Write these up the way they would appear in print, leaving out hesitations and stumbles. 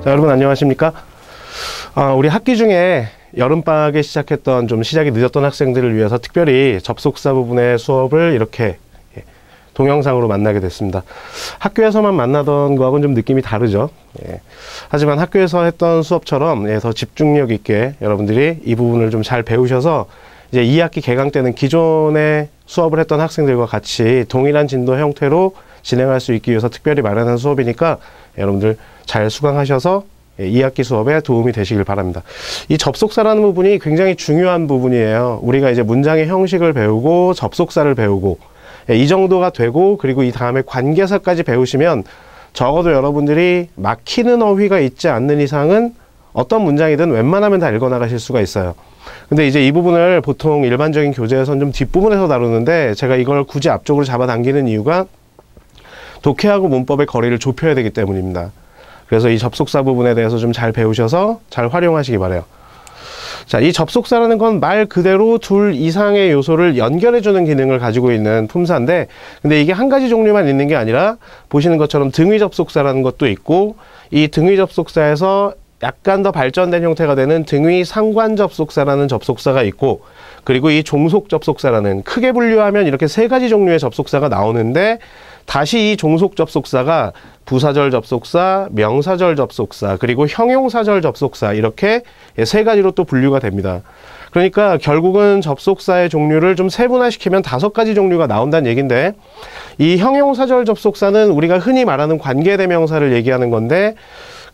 자, 여러분 안녕하십니까? 우리 학기 중에 여름방학에 시작했던 좀 시작이 늦었던 학생들을 위해서 특별히 접속사 부분의 수업을 이렇게 동영상으로 만나게 됐습니다. 학교에서만 만나던 거하고는 좀 느낌이 다르죠. 하지만 학교에서 했던 수업처럼 더 집중력 있게 여러분들이 이 부분을 좀 잘 배우셔서 이제 2학기 개강 때는 기존에 수업을 했던 학생들과 같이 동일한 진도 형태로 진행할 수 있기 위해서 특별히 마련한 수업이니까 여러분들 잘 수강하셔서 2학기 수업에 도움이 되시길 바랍니다. 이 접속사라는 부분이 굉장히 중요한 부분이에요. 우리가 이제 문장의 형식을 배우고 접속사를 배우고 이 정도가 되고, 그리고 이 다음에 관계사까지 배우시면 적어도 여러분들이 막히는 어휘가 있지 않는 이상은 어떤 문장이든 웬만하면 다 읽어나가실 수가 있어요. 근데 이제 이 부분을 보통 일반적인 교재에서는 좀 뒷부분에서 다루는데, 제가 이걸 굳이 앞쪽으로 잡아당기는 이유가 독해하고 문법의 거리를 좁혀야 되기 때문입니다. 그래서 이 접속사 부분에 대해서 좀 잘 배우셔서 잘 활용하시기 바라요. 자, 이 접속사라는 건 말 그대로 둘 이상의 요소를 연결해주는 기능을 가지고 있는 품사인데, 근데 이게 한 가지 종류만 있는 게 아니라 보시는 것처럼 등위 접속사라는 것도 있고, 이 등위 접속사에서 약간 더 발전된 형태가 되는 등위 상관 접속사라는 접속사가 있고, 그리고 이 종속 접속사라는, 크게 분류하면 이렇게 세 가지 종류의 접속사가 나오는데, 다시 이 종속 접속사가 부사절 접속사, 명사절 접속사, 그리고 형용사절 접속사, 이렇게 세 가지로 또 분류가 됩니다. 그러니까 결국은 접속사의 종류를 좀 세분화시키면 5가지 종류가 나온다는 얘기인데, 이 형용사절 접속사는 우리가 흔히 말하는 관계대명사를 얘기하는 건데,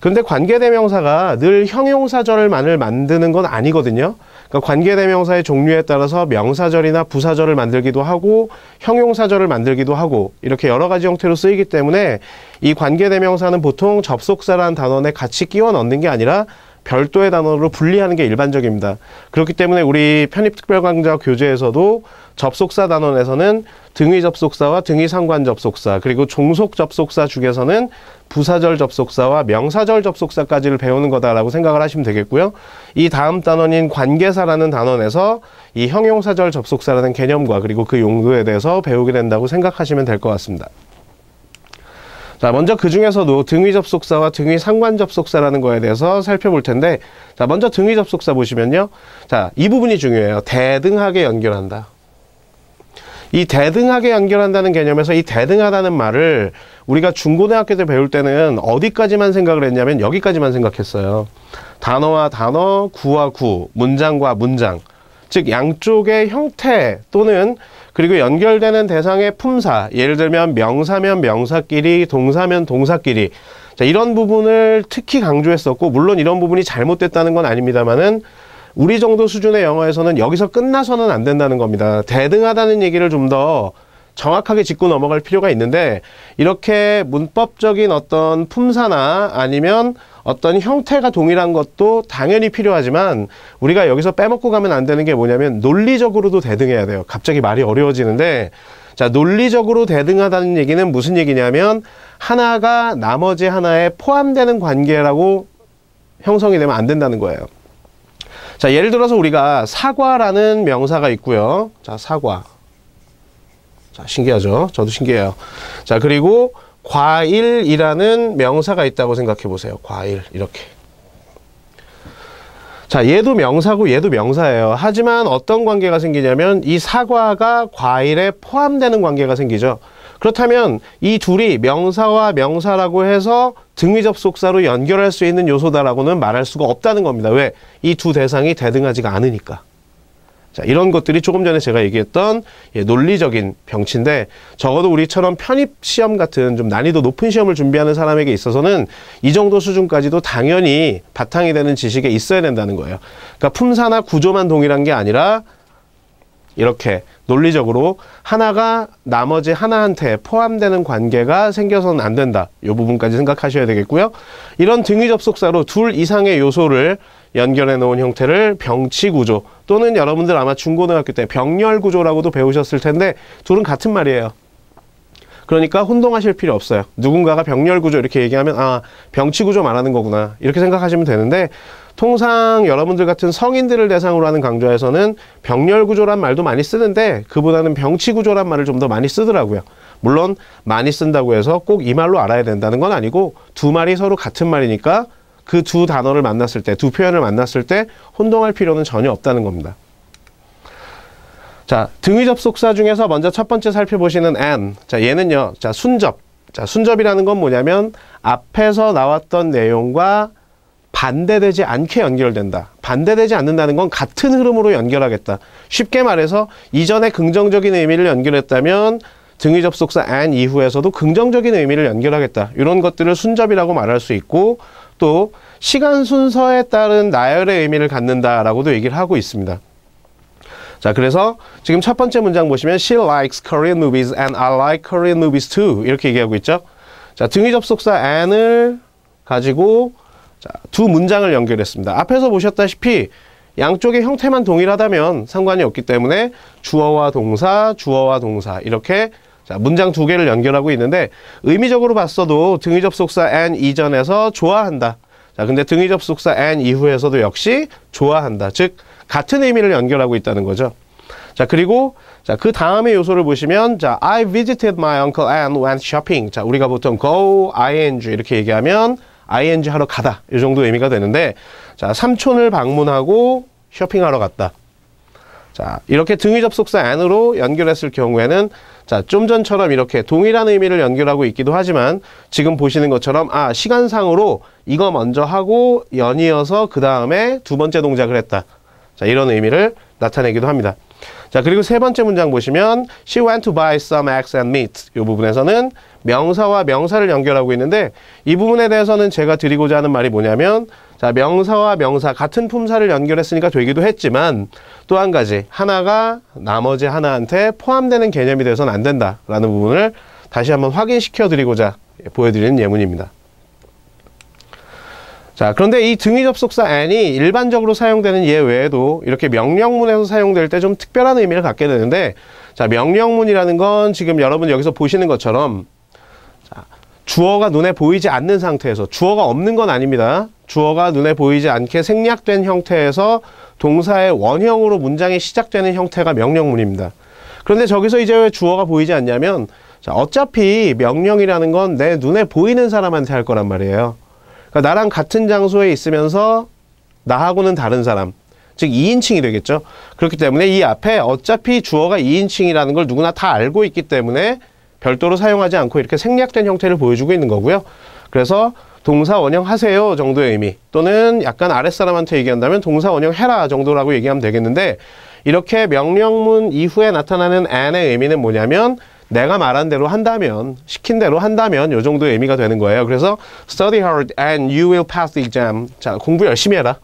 근데 관계대명사가 늘 형용사절만을 만드는 건 아니거든요. 그러니까 관계대명사의 종류에 따라서 명사절이나 부사절을 만들기도 하고 형용사절을 만들기도 하고 이렇게 여러 가지 형태로 쓰이기 때문에, 이 관계대명사는 보통 접속사라는 단원에 같이 끼워 넣는 게 아니라 별도의 단어로 분리하는 게 일반적입니다. 그렇기 때문에 우리 편입특별강좌 교재에서도 접속사 단원에서는 등위 접속사와 등위 상관 접속사, 그리고 종속 접속사 중에서는 부사절 접속사와 명사절 접속사까지를 배우는 거다라고 생각을 하시면 되겠고요. 이 다음 단원인 관계사라는 단원에서 이 형용사절 접속사라는 개념과 그리고 그 용도에 대해서 배우게 된다고 생각하시면 될 것 같습니다. 자, 먼저 그 중에서도 등위 접속사와 등위 상관 접속사라는 거에 대해서 살펴볼 텐데, 자, 먼저 등위 접속사 보시면요. 자, 이 부분이 중요해요. 대등하게 연결한다. 이 대등하게 연결한다는 개념에서 이 대등하다는 말을 우리가 중고등학교 때 배울 때는 어디까지만 생각을 했냐면 여기까지만 생각했어요. 단어와 단어, 구와 구, 문장과 문장. 즉 양쪽의 형태 또는 그리고 연결되는 대상의 품사, 예를 들면 명사면 명사끼리, 동사면 동사끼리, 자, 이런 부분을 특히 강조했었고, 물론 이런 부분이 잘못됐다는 건 아닙니다만은 우리 정도 수준의 영어에서는 여기서 끝나서는 안 된다는 겁니다. 대등하다는 얘기를 좀 더 정확하게 짚고 넘어갈 필요가 있는데, 이렇게 문법적인 어떤 품사나 아니면 어떤 형태가 동일한 것도 당연히 필요하지만, 우리가 여기서 빼먹고 가면 안 되는 게 뭐냐면 논리적으로도 대등해야 돼요. 갑자기 말이 어려워지는데, 자, 논리적으로 대등하다는 얘기는 무슨 얘기냐면 하나가 나머지 하나에 포함되는 관계라고 형성이 되면 안 된다는 거예요. 자, 예를 들어서 우리가 사과라는 명사가 있고요. 자, 사과. 자, 신기하죠? 저도 신기해요. 자, 그리고 과일이라는 명사가 있다고 생각해 보세요. 과일, 이렇게. 자, 얘도 명사고 얘도 명사예요. 하지만 어떤 관계가 생기냐면 이 사과가 과일에 포함되는 관계가 생기죠. 그렇다면 이 둘이 명사와 명사라고 해서 등위 접속사로 연결할 수 있는 요소다라고는 말할 수가 없다는 겁니다. 왜? 이 두 대상이 대등하지가 않으니까. 자, 이런 것들이 조금 전에 제가 얘기했던 논리적인 병치인데, 적어도 우리처럼 편입시험 같은 좀 난이도 높은 시험을 준비하는 사람에게 있어서는 이 정도 수준까지도 당연히 바탕이 되는 지식에 있어야 된다는 거예요. 그러니까 품사나 구조만 동일한 게 아니라 이렇게 논리적으로 하나가 나머지 하나한테 포함되는 관계가 생겨서는 안 된다. 이 부분까지 생각하셔야 되겠고요. 이런 등위 접속사로 둘 이상의 요소를 연결해 놓은 형태를 병치구조, 또는 여러분들 아마 중고등학교 때 병렬구조라고도 배우셨을 텐데 둘은 같은 말이에요. 그러니까 혼동하실 필요 없어요. 누군가가 병렬구조 이렇게 얘기하면 아, 병치구조 말하는 거구나 이렇게 생각하시면 되는데, 통상 여러분들 같은 성인들을 대상으로 하는 강좌에서는 병렬구조란 말도 많이 쓰는데 그보다는 병치구조란 말을 좀 더 많이 쓰더라고요. 물론 많이 쓴다고 해서 꼭 이 말로 알아야 된다는 건 아니고 두 말이 서로 같은 말이니까 그 두 단어를 만났을 때, 두 표현을 만났을 때 혼동할 필요는 전혀 없다는 겁니다. 자, 등위 접속사 중에서 먼저 첫 번째 살펴보시는 and. 자, 얘는요. 자, 순접. 자, 순접이라는 건 뭐냐면 앞에서 나왔던 내용과 반대되지 않게 연결된다. 반대되지 않는다는 건 같은 흐름으로 연결하겠다. 쉽게 말해서 이전에 긍정적인 의미를 연결했다면 등위 접속사 and 이후에서도 긍정적인 의미를 연결하겠다. 이런 것들을 순접이라고 말할 수 있고 또 시간 순서에 따른 나열의 의미를 갖는다라고도 얘기를 하고 있습니다. 자, 그래서 지금 첫 번째 문장 보시면 She likes Korean movies and I like Korean movies too. 이렇게 얘기하고 있죠. 자, 등위 접속사 and을 가지고 자, 두 문장을 연결했습니다. 앞에서 보셨다시피 양쪽의 형태만 동일하다면 상관이 없기 때문에 주어와 동사 이렇게 자, 문장 두 개를 연결하고 있는데 의미적으로 봤어도 등위 접속사 and 이전에서 좋아한다. 자, 근데 등위 접속사 and 이후에서도 역시 좋아한다. 즉 같은 의미를 연결하고 있다는 거죠. 자, 그리고 자, 그 다음의 요소를 보시면 자, I visited my uncle and went shopping. 자, 우리가 보통 go ing 이렇게 얘기하면 ing 하러 가다. 이 정도 의미가 되는데 자, 삼촌을 방문하고 쇼핑하러 갔다. 자, 이렇게 등위 접속사 and으로 연결했을 경우에는 자, 좀 전처럼 이렇게 동일한 의미를 연결하고 있기도 하지만 지금 보시는 것처럼 아, 시간상으로 이거 먼저 하고 연이어서 그 다음에 두 번째 동작을 했다. 자, 이런 의미를 나타내기도 합니다. 자, 그리고 세 번째 문장 보시면 She went to buy some eggs and meat. 이 부분에서는 명사와 명사를 연결하고 있는데 이 부분에 대해서는 제가 드리고자 하는 말이 뭐냐면 자, 명사와 명사 같은 품사를 연결했으니까 되기도 했지만 또 한 가지 하나가 나머지 하나한테 포함되는 개념이 돼서는 안 된다라는 부분을 다시 한번 확인시켜 드리고자 보여드리는 예문입니다. 자, 그런데 이 등위 접속사 and이 일반적으로 사용되는 예 외에도 이렇게 명령문에서 사용될 때 좀 특별한 의미를 갖게 되는데 자, 명령문이라는 건 지금 여러분 여기서 보시는 것처럼 자, 주어가 눈에 보이지 않는 상태에서 주어가 없는 건 아닙니다. 주어가 눈에 보이지 않게 생략된 형태에서 동사의 원형으로 문장이 시작되는 형태가 명령문입니다. 그런데 저기서 이제 왜 주어가 보이지 않냐면 자, 어차피 명령이라는 건 내 눈에 보이는 사람한테 할 거란 말이에요. 그러니까 나랑 같은 장소에 있으면서 나하고는 다른 사람, 즉 2인칭이 되겠죠. 그렇기 때문에 이 앞에 어차피 주어가 2인칭이라는 걸 누구나 다 알고 있기 때문에 별도로 사용하지 않고 이렇게 생략된 형태를 보여주고 있는 거고요. 그래서 동사 원형 하세요 정도의 의미 또는 약간 아랫사람한테 얘기한다면 동사 원형 해라 정도라고 얘기하면 되겠는데 이렇게 명령문 이후에 나타나는 and의 의미는 뭐냐면 내가 말한 대로 한다면, 시킨 대로 한다면 이 정도의 의미가 되는 거예요. 그래서 study hard and you will pass the exam. 자, 공부 열심히 해라.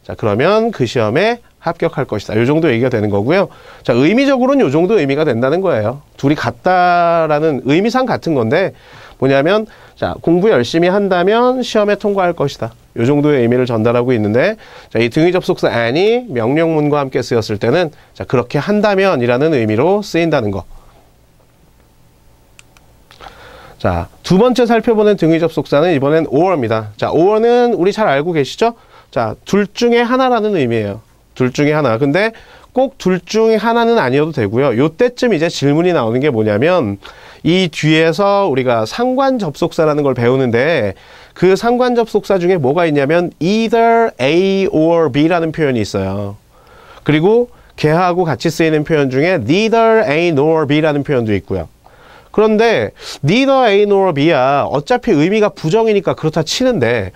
자, 그러면 그 시험에 합격할 것이다. 이 정도 얘기가 되는 거고요. 자, 의미적으로는 이 정도 의미가 된다는 거예요. 둘이 같다라는 의미상 같은 건데 뭐냐면 자, 공부 열심히 한다면 시험에 통과할 것이다. 이 정도의 의미를 전달하고 있는데 자, 이 등위 접속사 and이 명령문과 함께 쓰였을 때는 자, 그렇게 한다면이라는 의미로 쓰인다는 거. 자, 두 번째 살펴보는 등위 접속사는 이번엔 or입니다. 자, or는 우리 잘 알고 계시죠? 자, 둘 중에 하나라는 의미예요. 둘 중에 하나. 근데 꼭 둘 중에 하나는 아니어도 되고요. 요때쯤 이제 질문이 나오는 게 뭐냐면 이 뒤에서 우리가 상관 접속사라는 걸 배우는데 그 상관 접속사 중에 뭐가 있냐면 either A or B라는 표현이 있어요. 그리고 걔하고 같이 쓰이는 표현 중에 neither A nor B라는 표현도 있고요. 그런데 neither A nor B야 어차피 의미가 부정이니까 그렇다 치는데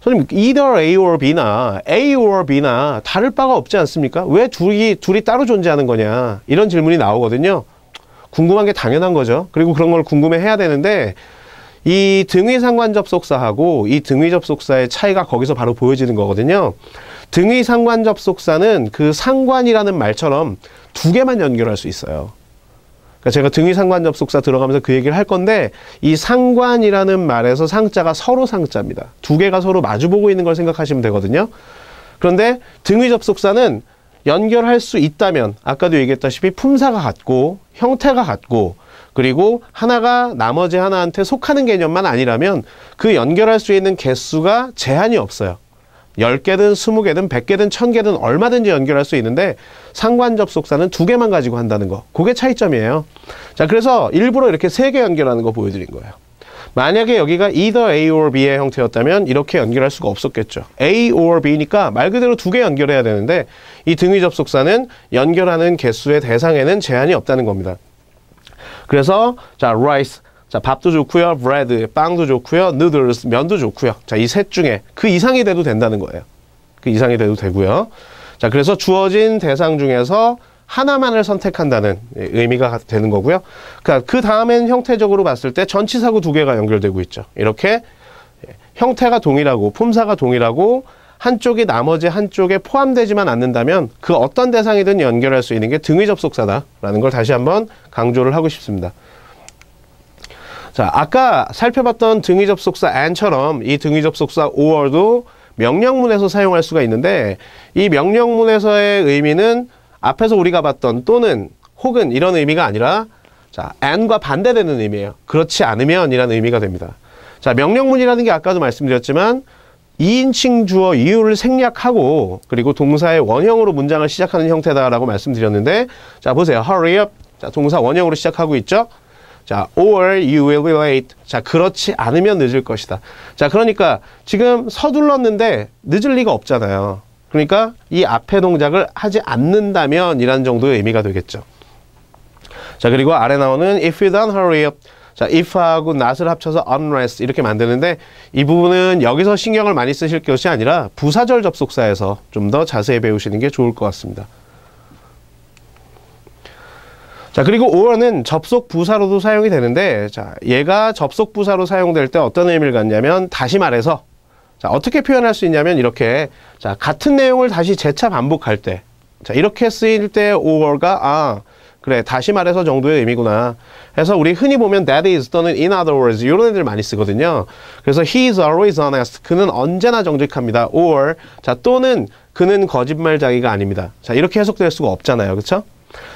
선생님 either A or B나 A or B나 다를 바가 없지 않습니까? 왜 둘이 따로 존재하는 거냐 이런 질문이 나오거든요. 궁금한 게 당연한 거죠. 그리고 그런 걸 궁금해해야 되는데 이 등위 상관 접속사하고 이 등위 접속사의 차이가 거기서 바로 보여지는 거거든요. 등위 상관 접속사는 그 상관이라는 말처럼 두 개만 연결할 수 있어요. 그러니까 제가 등위 상관 접속사 들어가면서 그 얘기를 할 건데 이 상관이라는 말에서 상자가 서로 상자입니다. 두 개가 서로 마주보고 있는 걸 생각하시면 되거든요. 그런데 등위 접속사는 연결할 수 있다면 아까도 얘기했다시피 품사가 같고 형태가 같고 그리고 하나가 나머지 하나한테 속하는 개념만 아니라면 그 연결할 수 있는 개수가 제한이 없어요. 10개든 20개든 100개든 1000개든 얼마든지 연결할 수 있는데 상관 접속사는 두 개만 가지고 한다는 거. 그게 차이점이에요. 자, 그래서 일부러 이렇게 3개 연결하는 거 보여드린 거예요. 만약에 여기가 either A or B의 형태였다면 이렇게 연결할 수가 없었겠죠. A or B니까 말 그대로 두 개 연결해야 되는데 이 등위 접속사는 연결하는 개수의 대상에는 제한이 없다는 겁니다. 그래서 자, rice, 자, 밥도 좋고요, bread, 빵도 좋고요, noodles, 면도 좋고요. 자, 이 셋 중에 그 이상이 돼도 된다는 거예요. 그 이상이 돼도 되고요. 자, 그래서 주어진 대상 중에서 하나만을 선택한다는 의미가 되는 거고요. 그러니까 그 다음엔 형태적으로 봤을 때 전치사구 두 개가 연결되고 있죠. 이렇게 형태가 동일하고 품사가 동일하고 한쪽이 나머지 한쪽에 포함되지만 않는다면 그 어떤 대상이든 연결할 수 있는 게 등위 접속사다라는 걸 다시 한번 강조를 하고 싶습니다. 자, 아까 살펴봤던 등위 접속사 and처럼 이 등위 접속사 or도 명령문에서 사용할 수가 있는데 이 명령문에서의 의미는 앞에서 우리가 봤던 또는 혹은 이런 의미가 아니라 자, and과 반대되는 의미예요. 그렇지 않으면 이라는 의미가 됩니다. 자, 명령문이라는 게 아까도 말씀드렸지만 2인칭 주어 이유를 생략하고 그리고 동사의 원형으로 문장을 시작하는 형태다라고 말씀드렸는데 자, 보세요. hurry up. 자, 동사 원형으로 시작하고 있죠. 자, or you will be late. 자, 그렇지 않으면 늦을 것이다. 자, 그러니까 지금 서둘렀는데 늦을 리가 없잖아요. 그러니까 이 앞에 동작을 하지 않는다면 이란 정도의 의미가 되겠죠. 자, 그리고 아래 나오는 if you don't hurry up. 자, if하고 not을 합쳐서 unless 이렇게 만드는데 이 부분은 여기서 신경을 많이 쓰실 것이 아니라 부사절 접속사에서 좀 더 자세히 배우시는 게 좋을 것 같습니다. 자, 그리고 or는 접속 부사로도 사용이 되는데 자, 얘가 접속 부사로 사용될 때 어떤 의미를 갖냐면 다시 말해서 자, 어떻게 표현할 수 있냐면 이렇게 자, 같은 내용을 다시 재차 반복할 때 자, 이렇게 쓰일 때 or가 그래 다시 말해서 정도의 의미구나 해서 우리 흔히 보면 that is 또는 in other words 이런 애들 많이 쓰거든요. 그래서 he is always honest. 그는 언제나 정직합니다. or 자, 또는 그는 거짓말쟁이가 아닙니다. 자, 이렇게 해석될 수가 없잖아요. 그렇죠?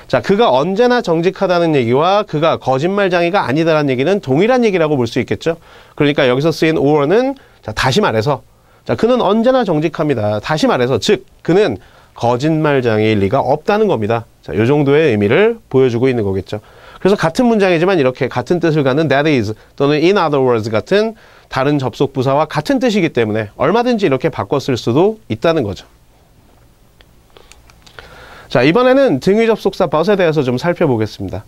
자, 그가 언제나 정직하다는 얘기와 그가 거짓말쟁이가 아니다라는 얘기는 동일한 얘기라고 볼 수 있겠죠. 그러니까 여기서 쓰인 or는 자, 다시 말해서 자, 그는 언제나 정직합니다. 다시 말해서 즉 그는 거짓말쟁이일 리가 없다는 겁니다. 자, 이 정도의 의미를 보여주고 있는 거겠죠. 그래서 같은 문장이지만 이렇게 같은 뜻을 갖는 that is 또는 in other words 같은 다른 접속 부사와 같은 뜻이기 때문에 얼마든지 이렇게 바꿔 쓸 수도 있다는 거죠. 자, 이번에는 등위 접속사 but에 대해서 좀 살펴보겠습니다.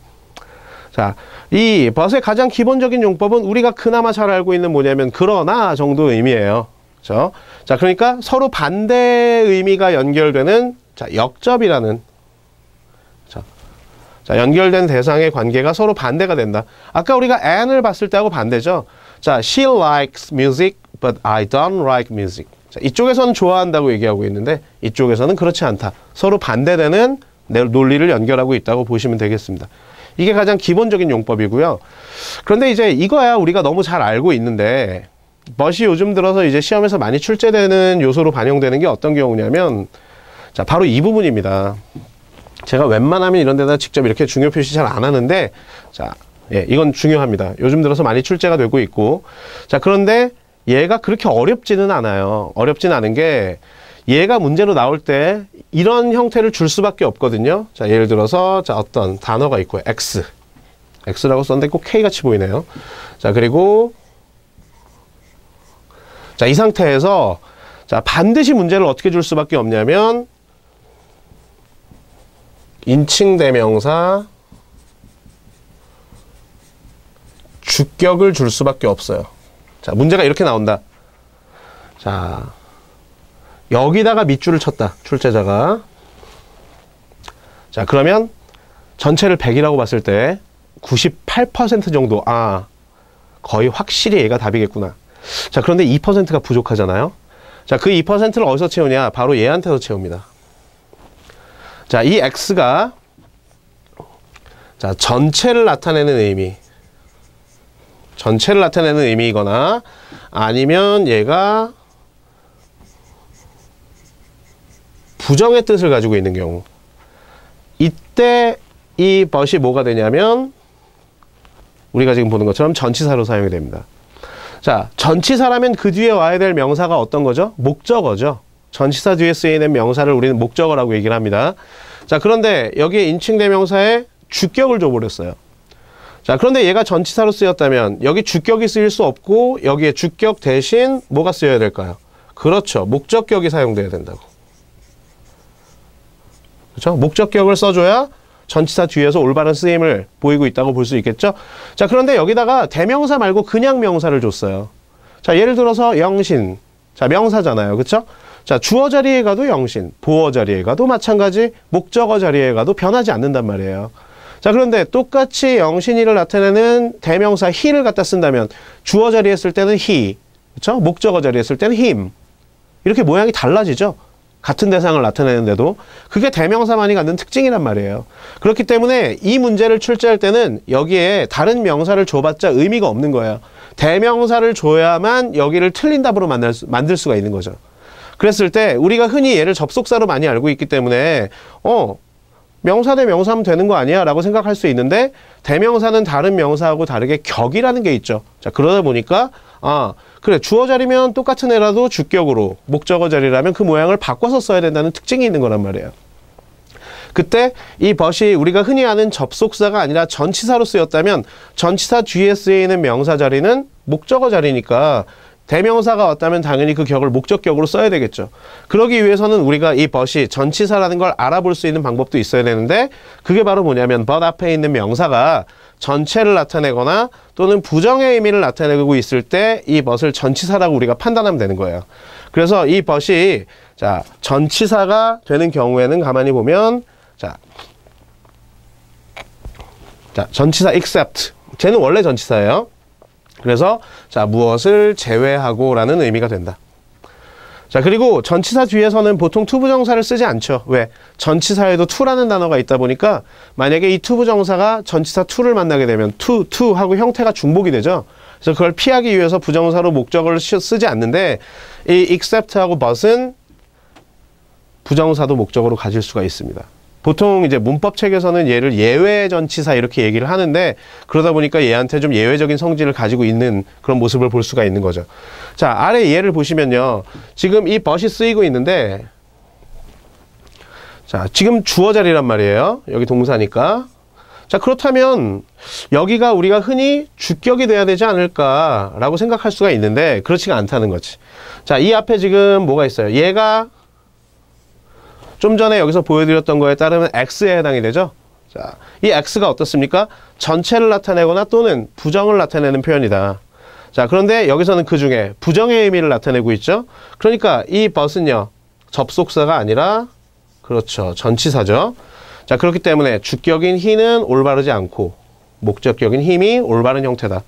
자, 이 but의 가장 기본적인 용법은 우리가 그나마 잘 알고 있는 뭐냐면 그러나 정도 의미예요. 그렇죠? 자, 그러니까 서로 반대 의미가 연결되는 자, 역접이라는 자, 연결된 대상의 관계가 서로 반대가 된다. 아까 우리가 and을 봤을 때하고 반대죠. 자, she likes music, but I don't like music. 자, 이쪽에서는 좋아한다고 얘기하고 있는데 이쪽에서는 그렇지 않다. 서로 반대되는 논리를 연결하고 있다고 보시면 되겠습니다. 이게 가장 기본적인 용법이고요. 그런데 이제 이거야 우리가 너무 잘 알고 있는데 but이 요즘 들어서 이제 시험에서 많이 출제되는 요소로 반영되는 게 어떤 경우냐면 자, 바로 이 부분입니다. 제가 웬만하면 이런 데다 직접 이렇게 중요 표시 잘 안 하는데 자, 예, 이건 중요합니다. 요즘 들어서 많이 출제가 되고 있고 자, 그런데 얘가 그렇게 어렵지는 않아요. 어렵지는 않은 게 얘가 문제로 나올 때 이런 형태를 줄 수밖에 없거든요. 자, 예를 들어서 자, 어떤 단어가 있고 X라고 썼는데 꼭 K 같이 보이네요. 자, 그리고 자, 이 상태에서 자, 반드시 문제를 어떻게 줄 수밖에 없냐면 인칭대명사 주격을 줄 수밖에 없어요. 자, 문제가 이렇게 나온다. 자, 여기다가 밑줄을 쳤다. 출제자가. 자, 그러면 전체를 100이라고 봤을 때 98% 정도 거의 확실히 얘가 답이겠구나. 자, 그런데 2%가 부족하잖아요. 자, 그 2%를 어디서 채우냐? 바로 얘한테서 채웁니다. 자, 이 X가 자, 전체를 나타내는 의미이거나 아니면 얘가 부정의 뜻을 가지고 있는 경우 이때 이 but이 뭐가 되냐면 우리가 지금 보는 것처럼 전치사로 사용이 됩니다. 자, 전치사라면 그 뒤에 와야 될 명사가 어떤 거죠? 목적어죠. 전치사 뒤에 쓰이는 명사를 우리는 목적어라고 얘기를 합니다. 자, 그런데 여기에 인칭대명사에 주격을 줘버렸어요. 자, 그런데 얘가 전치사로 쓰였다면 여기 주격이 쓰일 수 없고 여기에 주격 대신 뭐가 쓰여야 될까요? 그렇죠. 목적격이 사용돼야 된다고. 그렇죠? 목적격을 써줘야 전치사 뒤에서 올바른 쓰임을 보이고 있다고 볼 수 있겠죠? 자, 그런데 여기다가 대명사 말고 그냥 명사를 줬어요. 자, 예를 들어서 영신. 자, 명사잖아요. 그쵸? 자, 주어 자리에 가도 영신, 보어 자리에 가도 마찬가지, 목적어 자리에 가도 변하지 않는단 말이에요. 자, 그런데 똑같이 영신이를 나타내는 대명사 he를 갖다 쓴다면 주어 자리에 쓸 때는 he, 그쵸? 목적어 자리에 쓸 때는 him. 이렇게 모양이 달라지죠? 같은 대상을 나타내는데도 그게 대명사만이 갖는 특징이란 말이에요. 그렇기 때문에 이 문제를 출제할 때는 여기에 다른 명사를 줘봤자 의미가 없는 거예요. 대명사를 줘야만 여기를 틀린 답으로 만들 수가 있는 거죠. 그랬을 때 우리가 흔히 얘를 접속사로 많이 알고 있기 때문에 명사 대 명사하면 되는 거 아니야? 라고 생각할 수 있는데 대명사는 다른 명사하고 다르게 격이라는 게 있죠. 자, 그러다 보니까 그래, 주어 자리면 똑같은 애라도 주격으로, 목적어 자리라면 그 모양을 바꿔서 써야 된다는 특징이 있는 거란 말이에요. 그때 이 but이 우리가 흔히 아는 접속사가 아니라 전치사로 쓰였다면 전치사 뒤에 쓰이는 명사 자리는 목적어 자리니까 대명사가 왔다면 당연히 그 격을 목적격으로 써야 되겠죠. 그러기 위해서는 우리가 이 but이 전치사라는 걸 알아볼 수 있는 방법도 있어야 되는데 그게 바로 뭐냐면 but 앞에 있는 명사가 전체를 나타내거나 또는 부정의 의미를 나타내고 있을 때 이 but을 전치사라고 우리가 판단하면 되는 거예요. 그래서 이 but이 자, 전치사가 되는 경우에는 가만히 보면 자, 전치사 except 쟤는 원래 전치사예요. 그래서 자, 무엇을 제외하고 라는 의미가 된다. 자, 그리고 전치사 뒤에서는 보통 투부정사를 쓰지 않죠. 왜? 전치사에도 to라는 단어가 있다 보니까 만약에 이 투부정사가 전치사 to를 만나게 되면 to 하고 형태가 중복이 되죠. 그래서 그걸 피하기 위해서 부정사로 목적어를 쓰지 않는데 이 except하고 but은 부정사도 목적어로 가질 수가 있습니다. 보통 이제 문법책에서는 얘를 예외 전치사 이렇게 얘기를 하는데 그러다 보니까 얘한테 좀 예외적인 성질을 가지고 있는 그런 모습을 볼 수가 있는 거죠. 자, 아래 예를 보시면요. 지금 이 but이 쓰이고 있는데 자, 지금 주어 자리란 말이에요. 여기 동사니까. 자, 그렇다면 여기가 우리가 흔히 주격이 돼야 되지 않을까라고 생각할 수가 있는데 그렇지가 않다는 거지. 자, 이 앞에 지금 뭐가 있어요? 얘가 좀 전에 여기서 보여드렸던 거에 따르면 X에 해당이 되죠. 자, 이 X가 어떻습니까? 전체를 나타내거나 또는 부정을 나타내는 표현이다. 자, 그런데 여기서는 그 중에 부정의 의미를 나타내고 있죠. 그러니까 이 but은요, 접속사가 아니라 그렇죠, 전치사죠. 자, 그렇기 때문에 주격인 he는 올바르지 않고 목적격인 him이 올바른 형태다.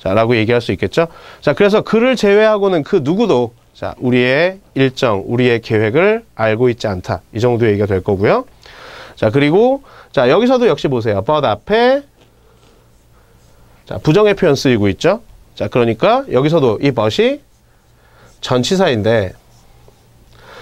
자, 라고 얘기할 수 있겠죠. 자, 그래서 그를 제외하고는 그 누구도 자, 우리의 일정, 우리의 계획을 알고 있지 않다. 이 정도 얘기가 될 거고요. 자, 그리고 자, 여기서도 역시 보세요. but 앞에 자, 부정의 표현 쓰이고 있죠. 자, 그러니까 여기서도 이 but이 전치사인데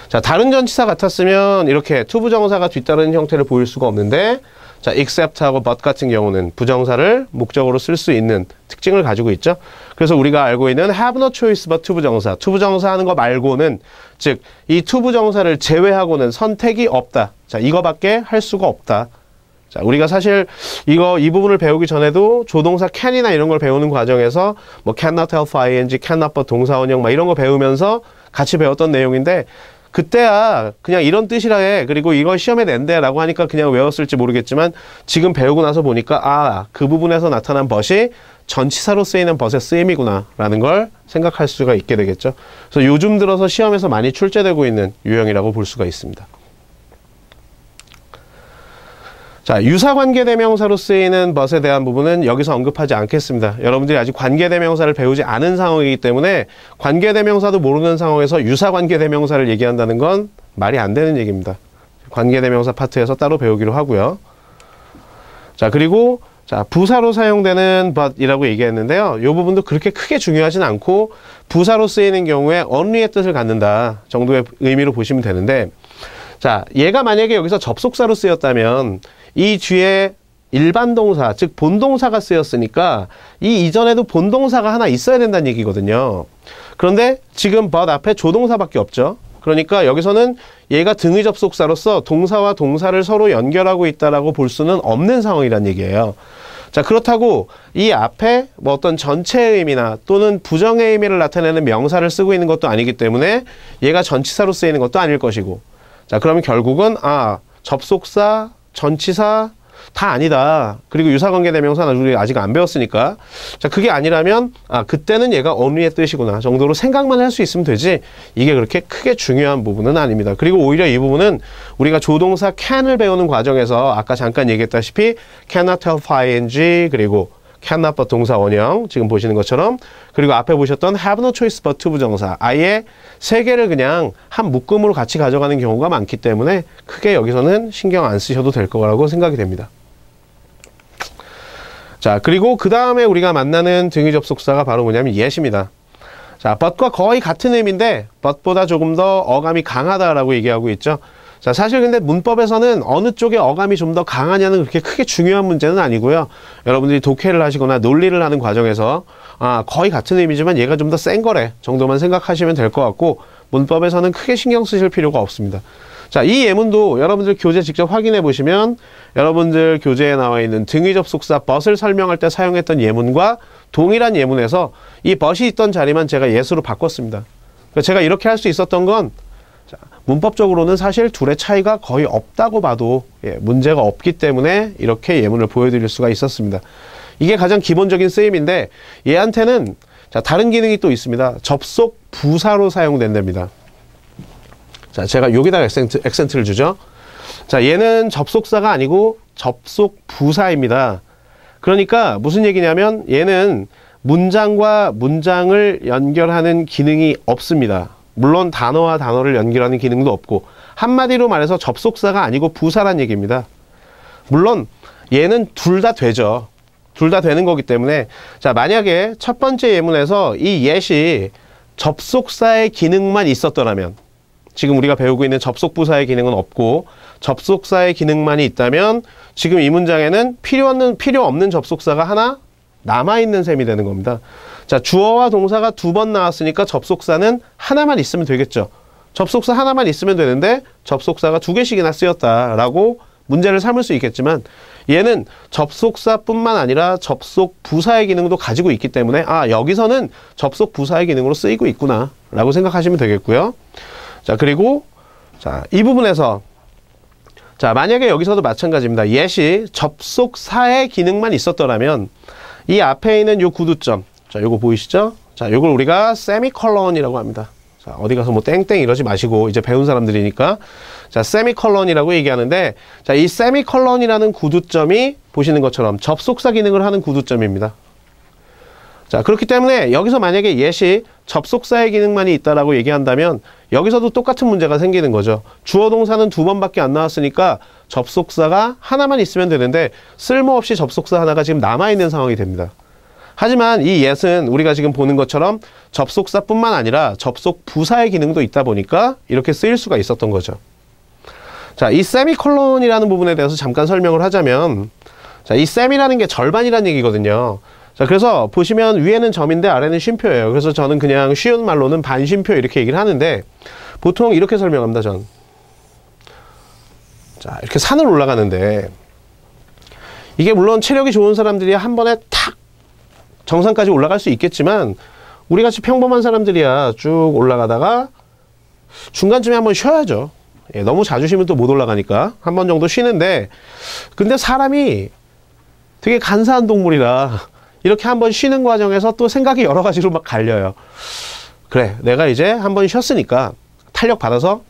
자, 다른 전치사 같았으면 이렇게 투부정사가 뒤따르는 형태를 보일 수가 없는데 자, except하고 but 같은 경우는 부정사를 목적으로 쓸 수 있는 특징을 가지고 있죠. 그래서 우리가 알고 있는 have no choice but 투부정사. 투부정사 하는 거 말고는 즉, 이 투부정사를 제외하고는 선택이 없다. 자, 이거밖에 할 수가 없다. 자, 우리가 사실 이 부분을 배우기 전에도 조동사 can이나 이런 걸 배우는 과정에서 뭐 cannot help ing, cannot but 동사원형 막 이런 거 배우면서 같이 배웠던 내용인데 그때야 그냥 이런 뜻이라 해. 그리고 이걸 시험에 낸대 라고 하니까 그냥 외웠을지 모르겠지만 지금 배우고 나서 보니까 그 부분에서 나타난 but이 전치사로 쓰이는 but의 쓰임이구나 라는 걸 생각할 수가 있게 되겠죠. 그래서 요즘 들어서 시험에서 많이 출제되고 있는 유형이라고 볼 수가 있습니다. 자, 유사관계대명사로 쓰이는 but에 대한 부분은 여기서 언급하지 않겠습니다. 여러분들이 아직 관계대명사를 배우지 않은 상황이기 때문에 관계대명사도 모르는 상황에서 유사관계대명사를 얘기한다는 건 말이 안 되는 얘기입니다. 관계대명사 파트에서 따로 배우기로 하고요. 자, 그리고 자, 부사로 사용되는 but이라고 얘기했는데요. 이 부분도 그렇게 크게 중요하진 않고 부사로 쓰이는 경우에 only의 뜻을 갖는다 정도의 의미로 보시면 되는데 자, 얘가 만약에 여기서 접속사로 쓰였다면 이 뒤에 일반 동사, 즉 본동사가 쓰였으니까 이 이전에도 본동사가 하나 있어야 된다는 얘기거든요. 그런데 지금 but 앞에 조동사밖에 없죠. 그러니까 여기서는 얘가 등의 접속사로서 동사와 동사를 서로 연결하고 있다라고 볼 수는 없는 상황이란 얘기예요. 자, 그렇다고 이 앞에 뭐 어떤 전체의 의미나 또는 부정의 의미를 나타내는 명사를 쓰고 있는 것도 아니기 때문에 얘가 전치사로 쓰이는 것도 아닐 것이고, 자, 그러면 결국은 접속사, 전치사 다 아니다. 그리고 유사관계대명사는 우리 아직 안 배웠으니까, 자, 그게 아니라면 그때는 얘가 only의 뜻이구나 정도로 생각만 할 수 있으면 되지, 이게 그렇게 크게 중요한 부분은 아닙니다. 그리고 오히려 이 부분은 우리가 조동사 can을 배우는 과정에서 아까 잠깐 얘기했다시피 cannot help ing, 그리고 cannot but 동사 원형 지금 보시는 것처럼, 그리고 앞에 보셨던 have no choice but 부정사, 아예 세 개를 그냥 한 묶음으로 같이 가져가는 경우가 많기 때문에 크게 여기서는 신경 안 쓰셔도 될 거라고 생각이 됩니다. 자, 그리고 그 다음에 우리가 만나는 등위 접속사가 바로 뭐냐면 yes입니다. 자, but과 거의 같은 의미인데 but보다 조금 더 어감이 강하다라고 얘기하고 있죠. 자, 사실 근데 문법에서는 어느 쪽에 어감이 좀 더 강하냐는 그렇게 크게 중요한 문제는 아니고요. 여러분들이 독해를 하시거나 논리를 하는 과정에서 거의 같은 의미지만 얘가 좀 더 센 거래 정도만 생각하시면 될 것 같고, 문법에서는 크게 신경 쓰실 필요가 없습니다. 자, 이 예문도 여러분들 교재 직접 확인해 보시면 여러분들 교재에 나와 있는 등위 접속사 but을 설명할 때 사용했던 예문과 동일한 예문에서 이 but이 있던 자리만 제가 yes로 바꿨습니다. 그러니까 제가 이렇게 할 수 있었던 건, 자, 문법적으로는 사실 둘의 차이가 거의 없다고 봐도 문제가 없기 때문에 이렇게 예문을 보여드릴 수가 있었습니다. 이게 가장 기본적인 쓰임인데, 얘한테는 자, 다른 기능이 또 있습니다. 접속 부사로 사용된답니다. 자, 제가 여기다가 액센트를 주죠. 자, 얘는 접속사가 아니고 접속 부사입니다. 그러니까 무슨 얘기냐면 얘는 문장과 문장을 연결하는 기능이 없습니다. 물론 단어와 단어를 연결하는 기능도 없고, 한마디로 말해서 접속사가 아니고 부사란 얘기입니다. 물론 얘는 둘 다 되죠. 둘 다 되는 거기 때문에, 자, 만약에 첫 번째 예문에서 이 yes이 접속사의 기능만 있었더라면, 지금 우리가 배우고 있는 접속부사의 기능은 없고 접속사의 기능만이 있다면 지금 이 문장에는 필요 없는 접속사가 하나 남아있는 셈이 되는 겁니다. 자, 주어와 동사가 두 번 나왔으니까 접속사는 하나만 있으면 되겠죠. 접속사 하나만 있으면 되는데 접속사가 두 개씩이나 쓰였다라고 문제를 삼을 수 있겠지만, 얘는 접속사뿐만 아니라 접속부사의 기능도 가지고 있기 때문에 여기서는 접속부사의 기능으로 쓰이고 있구나 라고 생각하시면 되겠고요. 자, 그리고 자, 이 부분에서 자, 만약에 여기서도 마찬가지입니다. yes이 접속사의 기능만 있었더라면 이 앞에 있는 요 구두점, 자, 요거 보이시죠? 자, 요걸 우리가 세미컬론이라고 합니다. 자, 어디 가서 뭐 땡땡 이러지 마시고, 이제 배운 사람들이니까. 자, 세미컬론이라고 얘기하는데, 자, 이 세미컬론이라는 구두점이 보시는 것처럼 접속사 기능을 하는 구두점입니다. 자, 그렇기 때문에 여기서 만약에 yes이 접속사의 기능만이 있다라고 얘기한다면 여기서도 똑같은 문제가 생기는 거죠. 주어 동사는 두 번밖에 안 나왔으니까 접속사가 하나만 있으면 되는데 쓸모없이 접속사 하나가 지금 남아있는 상황이 됩니다. 하지만 이 yes은 우리가 지금 보는 것처럼 접속사뿐만 아니라 접속부사의 기능도 있다 보니까 이렇게 쓰일 수가 있었던 거죠. 자, 이 세미콜론이라는 부분에 대해서 잠깐 설명을 하자면, 자, 이 셈이라는 게 절반이라는 얘기거든요. 자, 그래서 보시면 위에는 점인데 아래는 쉼표예요. 그래서 저는 그냥 쉬운 말로는 반쉼표 이렇게 얘기를 하는데, 보통 이렇게 설명합니다, 전. 자, 이렇게 산을 올라가는데 이게 물론 체력이 좋은 사람들이 한 번에 탁 정상까지 올라갈 수 있겠지만, 우리같이 평범한 사람들이야 쭉 올라가다가 중간쯤에 한번 쉬어야죠. 너무 자주 쉬면 또 못 올라가니까 한 번 정도 쉬는데, 근데 사람이 되게 간사한 동물이라 이렇게 한번 쉬는 과정에서 또 생각이 여러 가지로 막 갈려요. 그래, 내가 이제 한번 쉬었으니까 탄력 받아서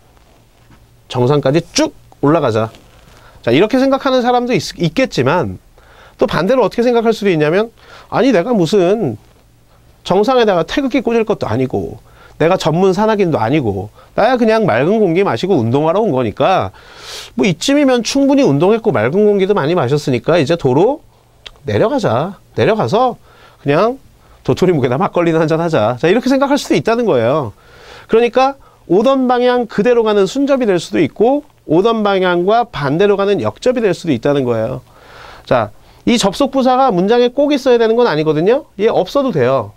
정상까지 쭉 올라가자. 자, 이렇게 생각하는 사람도 있겠지만, 또 반대로 어떻게 생각할 수도 있냐면, 아니 내가 무슨 정상에다가 태극기 꽂을 것도 아니고 내가 전문 산악인도 아니고 나야 그냥 맑은 공기 마시고 운동하러 온 거니까 뭐 이쯤이면 충분히 운동했고 맑은 공기도 많이 마셨으니까 이제 도로 내려가자. 내려가서 그냥 도토리 묵에다 막걸리나 한잔 하자. 자, 이렇게 생각할 수도 있다는 거예요. 그러니까 오던 방향 그대로 가는 순접이 될 수도 있고 오던 방향과 반대로 가는 역접이 될 수도 있다는 거예요. 자, 이 접속부사가 문장에 꼭 있어야 되는 건 아니거든요. 얘 없어도 돼요.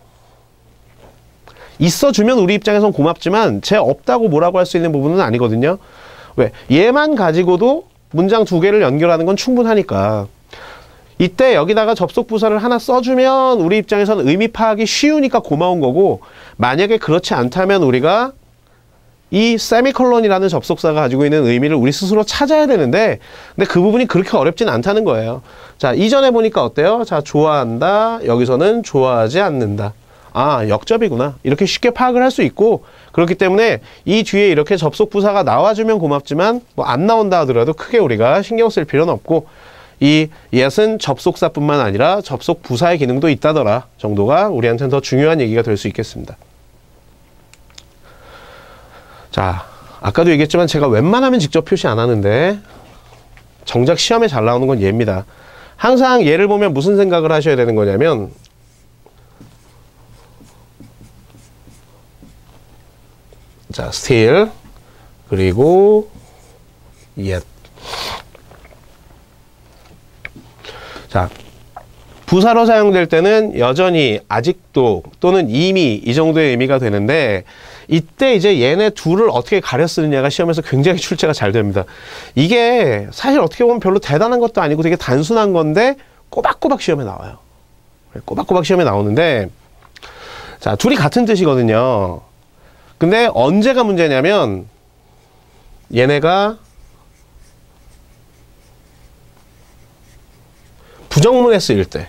있어주면 우리 입장에선 고맙지만 쟤 없다고 뭐라고 할 수 있는 부분은 아니거든요. 왜? 얘만 가지고도 문장 두 개를 연결하는 건 충분하니까. 이때 여기다가 접속 부사를 하나 써주면 우리 입장에서는 의미 파악이 쉬우니까 고마운 거고, 만약에 그렇지 않다면 우리가 이 세미콜론이라는 접속사가 가지고 있는 의미를 우리 스스로 찾아야 되는데, 근데 그 부분이 그렇게 어렵진 않다는 거예요. 자, 이전에 보니까 어때요? 자, 좋아한다. 여기서는 좋아하지 않는다. 아, 역접이구나. 이렇게 쉽게 파악을 할 수 있고, 그렇기 때문에 이 뒤에 이렇게 접속 부사가 나와주면 고맙지만 뭐 안 나온다 하더라도 크게 우리가 신경 쓸 필요는 없고, 이 yes은 접속사뿐만 아니라 접속 부사의 기능도 있다더라 정도가 우리한테는 더 중요한 얘기가 될 수 있겠습니다. 자, 아까도 얘기했지만 제가 웬만하면 직접 표시 안 하는데 정작 시험에 잘 나오는 건 얘입니다. 항상 얘를 보면 무슨 생각을 하셔야 되는 거냐면, 자, still 그리고 yet. 자, 부사로 사용될 때는 여전히, 아직도 또는 이미 이 정도의 의미가 되는데, 이때 이제 얘네 둘을 어떻게 가려 쓰느냐가 시험에서 굉장히 출제가 잘 됩니다. 이게 사실 어떻게 보면 별로 대단한 것도 아니고 되게 단순한 건데 꼬박꼬박 시험에 나와요. 꼬박꼬박 시험에 나오는데, 자, 둘이 같은 뜻이거든요. 근데 언제가 문제냐면 얘네가 부정문에 쓰일 때,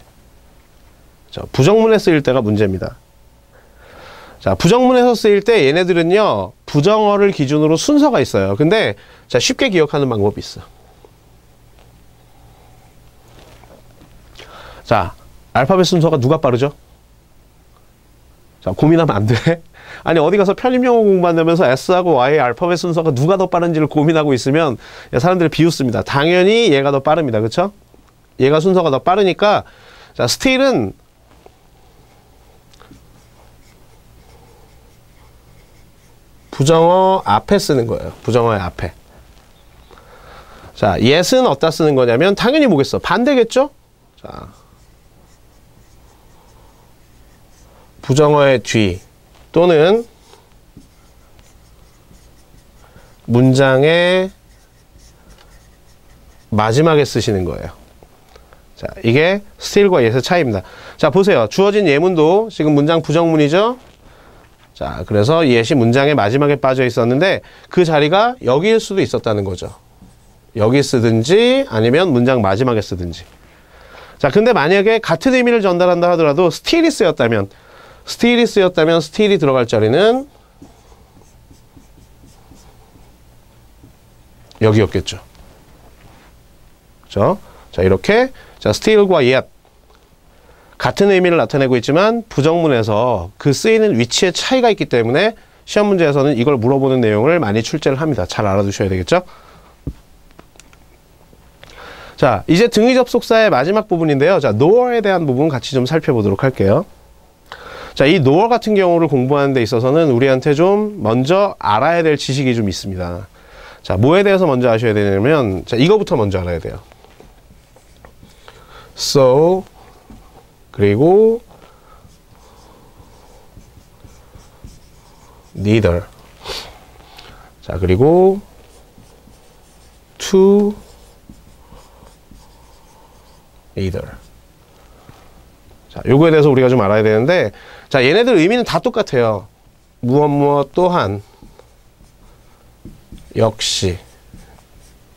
자, 부정문에 쓰일 때가 문제입니다. 자, 부정문에서 쓰일 때 얘네들은요, 부정어를 기준으로 순서가 있어요. 근데 자, 쉽게 기억하는 방법이 있어. 자, 알파벳 순서가 누가 빠르죠? 자, 고민하면 안 돼. 아니, 어디 가서 편입영어 공부한다면서 S하고 Y의 알파벳 순서가 누가 더 빠른지를 고민하고 있으면 사람들이 비웃습니다. 당연히 얘가 더 빠릅니다. 그쵸? 얘가 순서가 더 빠르니까, 자, still은 부정어 앞에 쓰는 거예요. 부정어의 앞에. 자, yes는 어디다 쓰는 거냐면 당연히 뭐겠어? 반대겠죠? 자, 부정어의 뒤 또는 문장의 마지막에 쓰시는 거예요. 자, 이게 still과 yes의 차이입니다. 자, 보세요. 주어진 예문도 지금 문장 부정문이죠? 자, 그래서 yes이 문장의 마지막에 빠져 있었는데 그 자리가 여기일 수도 있었다는 거죠. 여기 쓰든지 아니면 문장 마지막에 쓰든지. 자, 근데 만약에 같은 의미를 전달한다 하더라도 still이 쓰였다면 still이 들어갈 자리는 여기였겠죠. 그렇죠? 자, 이렇게, 자, still과 yet 같은 의미를 나타내고 있지만 부정문에서 그 쓰이는 위치에 차이가 있기 때문에 시험 문제에서는 이걸 물어보는 내용을 많이 출제를 합니다. 잘 알아두셔야 되겠죠? 자, 이제 등위 접속사의 마지막 부분인데요. 자, nore에 대한 부분 같이 좀 살펴보도록 할게요. 자, 이 nore 같은 경우를 공부하는 데 있어서는 우리한테 좀 먼저 알아야 될 지식이 좀 있습니다. 자, 뭐에 대해서 먼저 아셔야 되냐면, 자, 이거부터 먼저 알아야 돼요. So, 그리고 neither. 자, 그리고 to, either. 자, 요거에 대해서 우리가 좀 알아야 되는데, 자, 얘네들 의미는 다 똑같아요. 무엇 또한, 역시.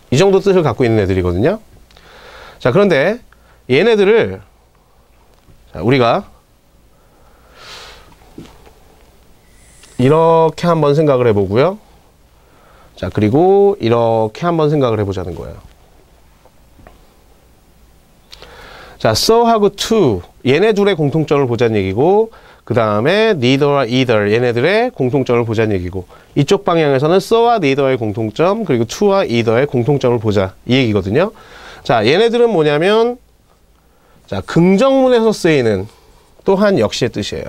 이 정도 뜻을 갖고 있는 애들이거든요. 자, 그런데 얘네들을, 자, 우리가 이렇게 한번 생각을 해보고요. 자, 그리고 이렇게 한번 생각을 해보자는 거예요. 자, so하고 to 얘네 둘의 공통점을 보자는 얘기고, 그 다음에 neither와 either 얘네들의 공통점을 보자는 얘기고, 이쪽 방향에서는 so와 neither의 공통점, 그리고 to와 either의 공통점을 보자 이 얘기거든요. 자, 얘네들은 뭐냐면, 자, 긍정문에서 쓰이는 또한 역시의 뜻이에요.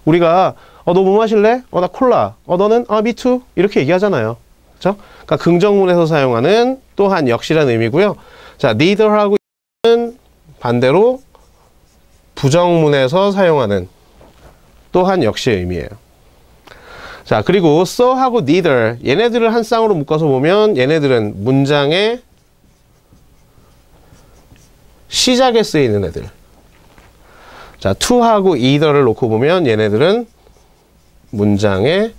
우리가 너 뭐 마실래? 나 콜라. 너는? me too. 이렇게 얘기하잖아요. 그렇죠? 그러니까 긍정문에서 사용하는 또한 역시라는 의미고요. 자, neither하고 는 반대로 부정문에서 사용하는 또한 역시의 의미예요. 자, 그리고 so하고 neither 얘네들을 한 쌍으로 묶어서 보면 얘네들은 문장의 시작에 쓰이는 애들. 자, to하고 either를 놓고 보면 얘네들은 문장의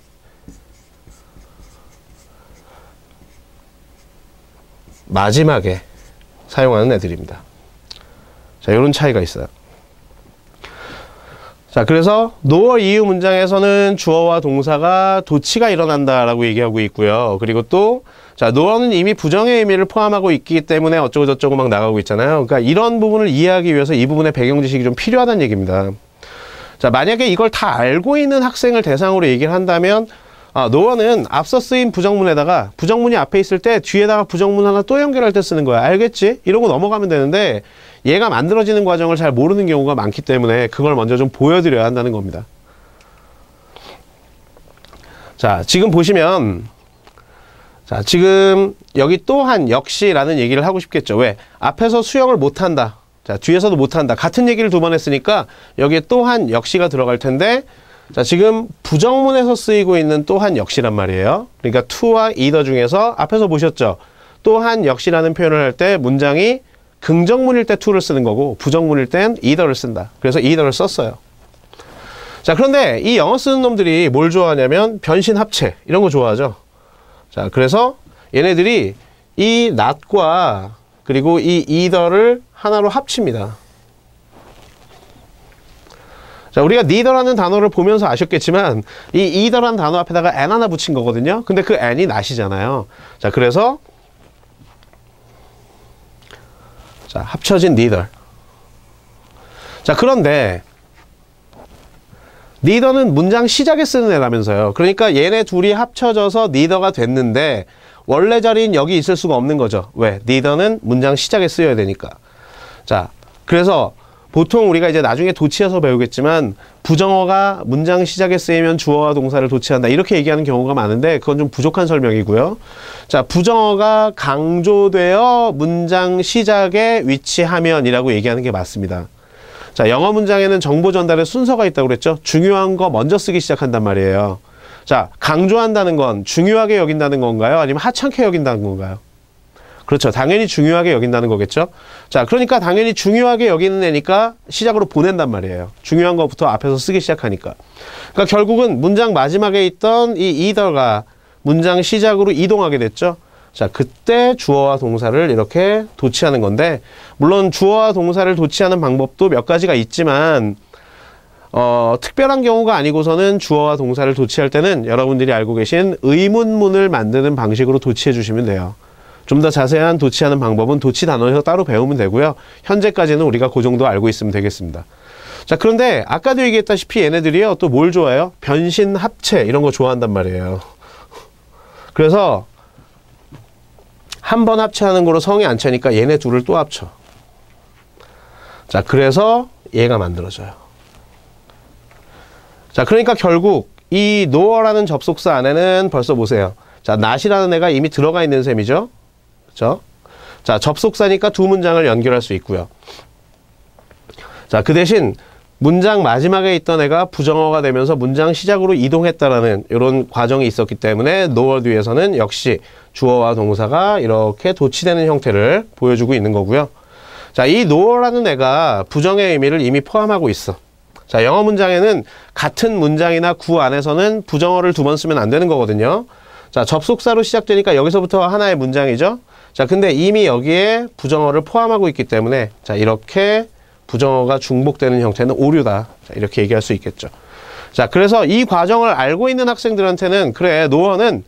마지막에 사용하는 애들입니다. 자, 이런 차이가 있어요. 자, 그래서 nor 이유 문장에서는 주어와 동사가 도치가 일어난다라고 얘기하고 있고요. 그리고 또 자, nor는 이미 부정의 의미를 포함하고 있기 때문에 어쩌고 저쩌고 막 나가고 있잖아요. 그러니까 이런 부분을 이해하기 위해서 이 부분의 배경 지식이 좀 필요하다는 얘기입니다. 자, 만약에 이걸 다 알고 있는 학생을 대상으로 얘기를 한다면 nor는 앞서 쓰인 부정문에다가 부정문이 앞에 있을 때 뒤에다가 부정문 하나 또 연결할 때 쓰는 거야. 알겠지? 이러고 넘어가면 되는데 얘가 만들어지는 과정을 잘 모르는 경우가 많기 때문에 그걸 먼저 좀 보여드려야 한다는 겁니다. 자, 지금 보시면 자, 지금 여기 또한 역시라는 얘기를 하고 싶겠죠. 왜? 앞에서 수영을 못한다. 자, 뒤에서도 못한다. 같은 얘기를 두 번 했으니까 여기에 또한 역시가 들어갈 텐데 자, 지금 부정문에서 쓰이고 있는 또한 역시란 말이에요. 그러니까 to와 either 중에서 앞에서 보셨죠? 또한 역시라는 표현을 할 때 문장이 긍정문일 때 to를 쓰는 거고 부정문일 땐 either를 쓴다. 그래서 either를 썼어요. 자, 그런데 이 영어 쓰는 놈들이 뭘 좋아하냐면 변신 합체 이런 거 좋아하죠. 자, 그래서 얘네들이 이 not과 그리고 이 either를 하나로 합칩니다. 자, 우리가 neither라는 단어를 보면서 아셨겠지만 이 either라는 단어 앞에다가 n 하나 붙인 거거든요. 근데 그 n이 not이잖아요. 자, 그래서 자, 합쳐진 neither. 자, 그런데 neither는 문장 시작에 쓰는 애라면서요. 그러니까 얘네 둘이 합쳐져서 neither가 됐는데 원래 자리인 여기 있을 수가 없는 거죠. 왜? neither는 문장 시작에 쓰여야 되니까. 자, 그래서 보통 우리가 이제 나중에 도치해서 배우겠지만 부정어가 문장 시작에 쓰이면 주어와 동사를 도치한다 이렇게 얘기하는 경우가 많은데 그건 좀 부족한 설명이고요. 자, 부정어가 강조되어 문장 시작에 위치하면 이라고 얘기하는 게 맞습니다. 자, 영어 문장에는 정보 전달의 순서가 있다고 그랬죠. 중요한 거 먼저 쓰기 시작한단 말이에요. 자, 강조한다는 건 중요하게 여긴다는 건가요? 아니면 하찮게 여긴다는 건가요? 그렇죠. 당연히 중요하게 여긴다는 거겠죠. 자, 그러니까 당연히 중요하게 여기는 애니까 시작으로 보낸단 말이에요. 중요한 것부터 앞에서 쓰기 시작하니까. 그러니까 결국은 문장 마지막에 있던 이 either가 문장 시작으로 이동하게 됐죠. 자, 그때 주어와 동사를 이렇게 도치하는 건데 물론 주어와 동사를 도치하는 방법도 몇 가지가 있지만 특별한 경우가 아니고서는 주어와 동사를 도치할 때는 여러분들이 알고 계신 의문문을 만드는 방식으로 도치해 주시면 돼요. 좀 더 자세한 도치하는 방법은 도치 단원에서 따로 배우면 되고요. 현재까지는 우리가 그 정도 알고 있으면 되겠습니다. 자, 그런데 아까도 얘기했다시피 얘네들이요. 또 뭘 좋아해요? 변신, 합체 이런 거 좋아한단 말이에요. 그래서 한 번 합체하는 거로 성이 안 차니까 얘네 둘을 또 합쳐. 자, 그래서 얘가 만들어져요. 자, 그러니까 결국 이 nor라는 접속사 안에는 벌써 보세요. 자, not이라는 애가 이미 들어가 있는 셈이죠. 그렇죠? 자, 접속사니까 두 문장을 연결할 수 있고요. 자, 그 대신 문장 마지막에 있던 애가 부정어가 되면서 문장 시작으로 이동했다라는 이런 과정이 있었기 때문에 nor 뒤에서는 역시 주어와 동사가 이렇게 도치되는 형태를 보여주고 있는 거고요. 자, 이 nor라는 애가 부정의 의미를 이미 포함하고 있어. 자, 영어 문장에는 같은 문장이나 구 안에서는 부정어를 두 번 쓰면 안 되는 거거든요. 자, 접속사로 시작되니까 여기서부터 하나의 문장이죠. 자, 근데 이미 여기에 부정어를 포함하고 있기 때문에 자, 이렇게 부정어가 중복되는 형태는 오류다. 자, 이렇게 얘기할 수 있겠죠. 자, 그래서 이 과정을 알고 있는 학생들한테는 그래, nor는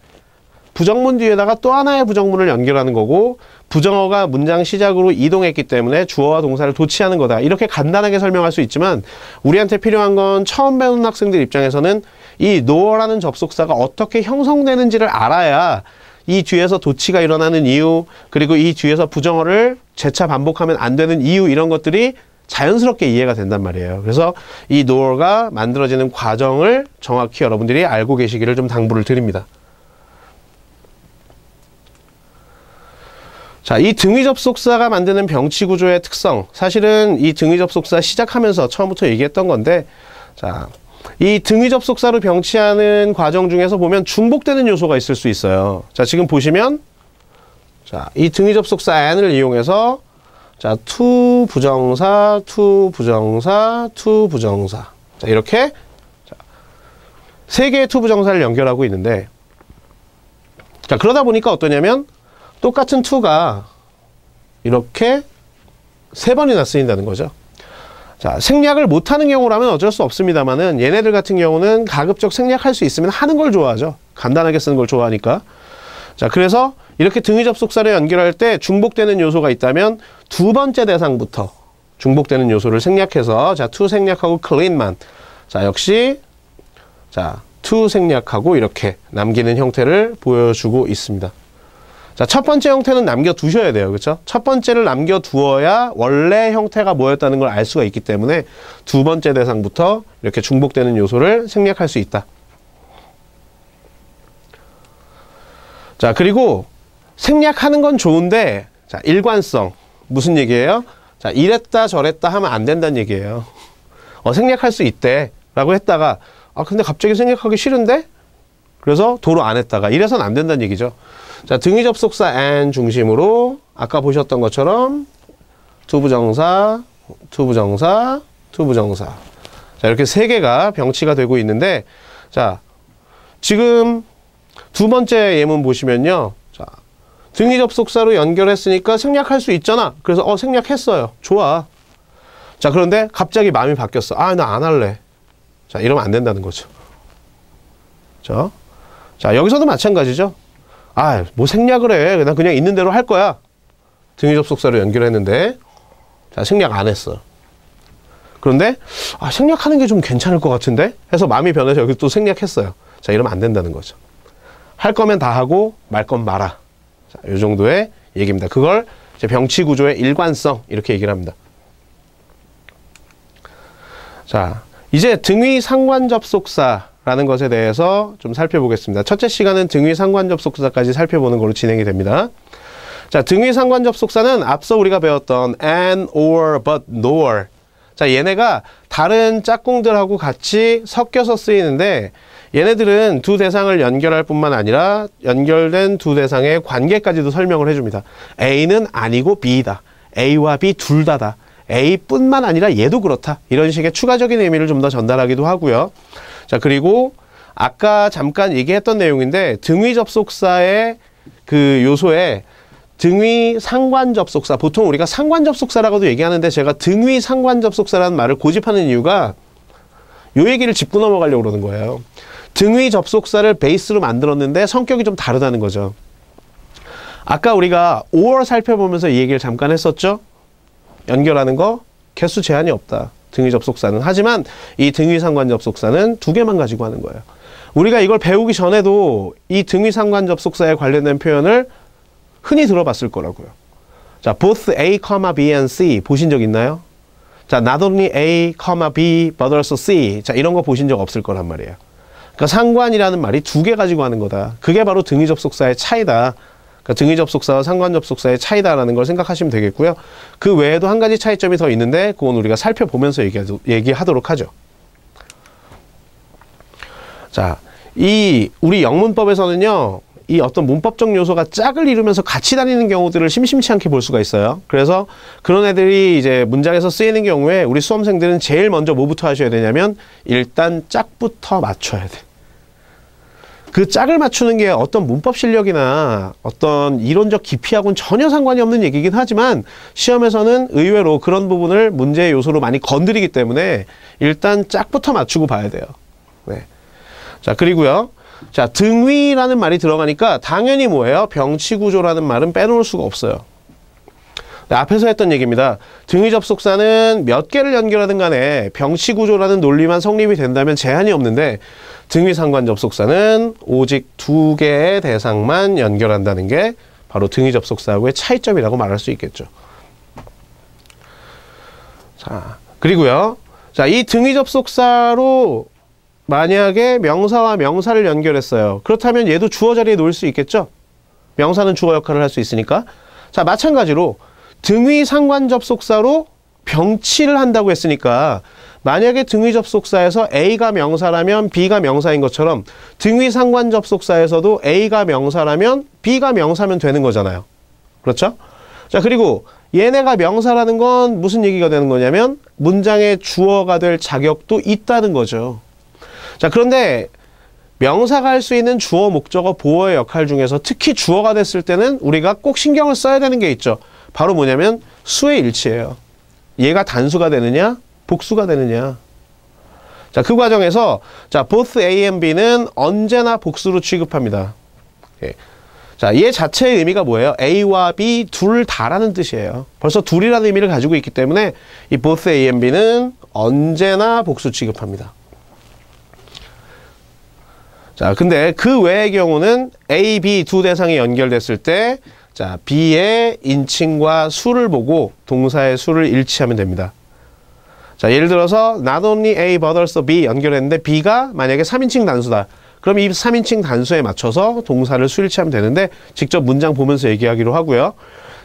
부정문 뒤에다가 또 하나의 부정문을 연결하는 거고 부정어가 문장 시작으로 이동했기 때문에 주어와 동사를 도치하는 거다. 이렇게 간단하게 설명할 수 있지만 우리한테 필요한 건 처음 배우는 학생들 입장에서는 이 nor라는 접속사가 어떻게 형성되는지를 알아야 이 뒤에서 도치가 일어나는 이유 그리고 이 뒤에서 부정어를 재차 반복하면 안 되는 이유 이런 것들이 자연스럽게 이해가 된단 말이에요. 그래서 이 nor가 만들어지는 과정을 정확히 여러분들이 알고 계시기를 좀 당부를 드립니다. 자, 이 등위 접속사가 만드는 병치 구조의 특성. 사실은 이 등위 접속사 시작하면서 처음부터 얘기했던 건데, 자, 이 등위 접속사로 병치하는 과정 중에서 보면 중복되는 요소가 있을 수 있어요. 자, 지금 보시면, 자, 이 등위 접속사 n을 이용해서, 자, to 부정사, to 부정사, to 부정사. 자, 이렇게 세 개의 to 부정사를 연결하고 있는데, 자, 그러다 보니까 어떠냐면 똑같은 to가 이렇게 세 번이나 쓰인다는 거죠. 자, 생략을 못하는 경우라면 어쩔 수 없습니다만은 얘네들 같은 경우는 가급적 생략할 수 있으면 하는 걸 좋아하죠. 간단하게 쓰는 걸 좋아하니까. 자, 그래서 이렇게 등위 접속사를 연결할 때 중복되는 요소가 있다면 두 번째 대상부터 중복되는 요소를 생략해서, 자, to 생략하고 clean만, 자, 역시 자, to 생략하고 이렇게 남기는 형태를 보여주고 있습니다. 자, 첫 번째 형태는 남겨두셔야 돼요. 그렇죠? 첫 번째를 남겨두어야 원래 형태가 뭐였다는 걸 알 수가 있기 때문에 두 번째 대상부터 이렇게 중복되는 요소를 생략할 수 있다. 자, 그리고 생략하는 건 좋은데, 자, 일관성. 무슨 얘기예요? 자, 이랬다 저랬다 하면 안 된다는 얘기예요. 생략할 수 있대 라고 했다가, 근데 갑자기 생략하기 싫은데? 그래서 도로 안 했다가, 이래서는 안 된다는 얘기죠. 자, 등위 접속사 and 중심으로 아까 보셨던 것처럼 to 부정사, to 부정사, to 부정사. 자, 이렇게 세 개가 병치가 되고 있는데, 자, 지금 두 번째 예문 보시면요. 자, 등위 접속사로 연결했으니까 생략할 수 있잖아. 그래서 생략했어요. 좋아. 자, 그런데 갑자기 마음이 바뀌었어. 나 안 할래. 자, 이러면 안 된다는 거죠. 자, 여기서도 마찬가지죠. 뭐 생략을 해. 난 그냥 있는 대로 할 거야. 등위 접속사로 연결했는데, 자, 생략 안 했어. 그런데, 생략하는 게 좀 괜찮을 것 같은데? 해서 마음이 변해서 여기 또 생략했어요. 자, 이러면 안 된다는 거죠. 할 거면 다 하고, 말 건 마라. 자, 요 정도의 얘기입니다. 그걸 이제 병치 구조의 일관성, 이렇게 얘기를 합니다. 자, 이제 등위 상관 접속사라는 것에 대해서 좀 살펴보겠습니다. 첫째 시간은 등위 상관 접속사까지 살펴보는 걸로 진행이 됩니다. 자, 등위 상관 접속사는 앞서 우리가 배웠던 and, or, but, nor. 자, 얘네가 다른 짝꿍들하고 같이 섞여서 쓰이는데, 얘네들은 두 대상을 연결할 뿐만 아니라 연결된 두 대상의 관계까지도 설명을 해줍니다. A는 아니고 B다. A와 B 둘 다다. A뿐만 아니라 얘도 그렇다. 이런 식의 추가적인 의미를 좀 더 전달하기도 하고요. 자, 아까 잠깐 얘기했던 내용인데, 등위 접속사의 그 요소에 등위 상관 접속사, 보통 우리가 상관 접속사라고도 얘기하는데 제가 등위 상관 접속사라는 말을 고집하는 이유가 요 얘기를 짚고 넘어가려고 그러는 거예요. 등위 접속사를 베이스로 만들었는데 성격이 좀 다르다는 거죠. 아까 우리가 or 살펴보면서 이 얘기를 잠깐 했었죠. 연결하는 거 개수 제한이 없다. 등위 접속사는. 하지만 이 등위 상관 접속사는 두 개만 가지고 하는 거예요. 우리가 이걸 배우기 전에도 이 등위 상관 접속사에 관련된 표현을 흔히 들어봤을 거라고요. 자, both A, B and C 보신 적 있나요? 자, not only A, B, but also C. 자, 이런 거 보신 적 없을 거란 말이에요. 그러니까 상관이라는 말이 두 개 가지고 하는 거다. 그게 바로 등위 접속사의 차이다. 그러니까 등위 접속사와 상관 접속사의 차이다라는 걸 생각하시면 되겠고요. 그 외에도 한 가지 차이점이 더 있는데 그건 우리가 살펴보면서 얘기하도록 하죠. 자, 우리 영문법에서는요, 이 어떤 문법적 요소가 짝을 이루면서 같이 다니는 경우들을 심심치 않게 볼 수가 있어요. 그래서 그런 애들이 이제 문장에서 쓰이는 경우에 우리 수험생들은 제일 먼저 뭐부터 하셔야 되냐면 일단 짝부터 맞춰야 돼. 그 짝을 맞추는 게 어떤 문법 실력이나 어떤 이론적 깊이하고는 전혀 상관이 없는 얘기긴 하지만 시험에서는 의외로 그런 부분을 문제의 요소로 많이 건드리기 때문에 일단 짝부터 맞추고 봐야 돼요. 네. 자, 그리고요. 자, 등위라는 말이 들어가니까 당연히 뭐예요? 병치구조라는 말은 빼놓을 수가 없어요. 네, 앞에서 했던 얘기입니다. 등위 접속사는 몇 개를 연결하든 간에 병치구조라는 논리만 성립이 된다면 제한이 없는데 등위 상관 접속사는 오직 두 개의 대상만 연결한다는 게 바로 등위 접속사하고의 차이점이라고 말할 수 있겠죠. 자, 그리고요. 자, 이 등위 접속사로 만약에 명사와 명사를 연결했어요. 그렇다면 얘도 주어 자리에 놓을 수 있겠죠? 명사는 주어 역할을 할 수 있으니까. 자, 마찬가지로 등위 상관 접속사로 병치를 한다고 했으니까 만약에 등위 접속사에서 A가 명사라면 B가 명사인 것처럼 등위 상관 접속사에서도 A가 명사라면 B가 명사면 되는 거잖아요. 그렇죠? 자, 그리고 얘네가 명사라는 건 무슨 얘기가 되는 거냐면 문장의 주어가 될 자격도 있다는 거죠. 자, 그런데 명사가 할 수 있는 주어, 목적어, 보어의 역할 중에서 특히 주어가 됐을 때는 우리가 꼭 신경을 써야 되는 게 있죠. 바로 뭐냐면 수의 일치예요. 얘가 단수가 되느냐, 복수가 되느냐. 자, 그 과정에서 자, both A and B는 언제나 복수로 취급합니다. 예. 자, 얘 자체의 의미가 뭐예요? A와 B 둘 다라는 뜻이에요. 벌써 둘이라는 의미를 가지고 있기 때문에 이 both A and B는 언제나 복수 취급합니다. 자, 근데 그 외의 경우는 A, B 두 대상이 연결됐을 때 자, B의 인칭과 수를 보고 동사의 수를 일치하면 됩니다. 자, 예를 들어서 not only A but also B 연결했는데 B가 만약에 3인칭 단수다. 그럼 이 3인칭 단수에 맞춰서 동사를 수일치하면 되는데 직접 문장 보면서 얘기하기로 하고요.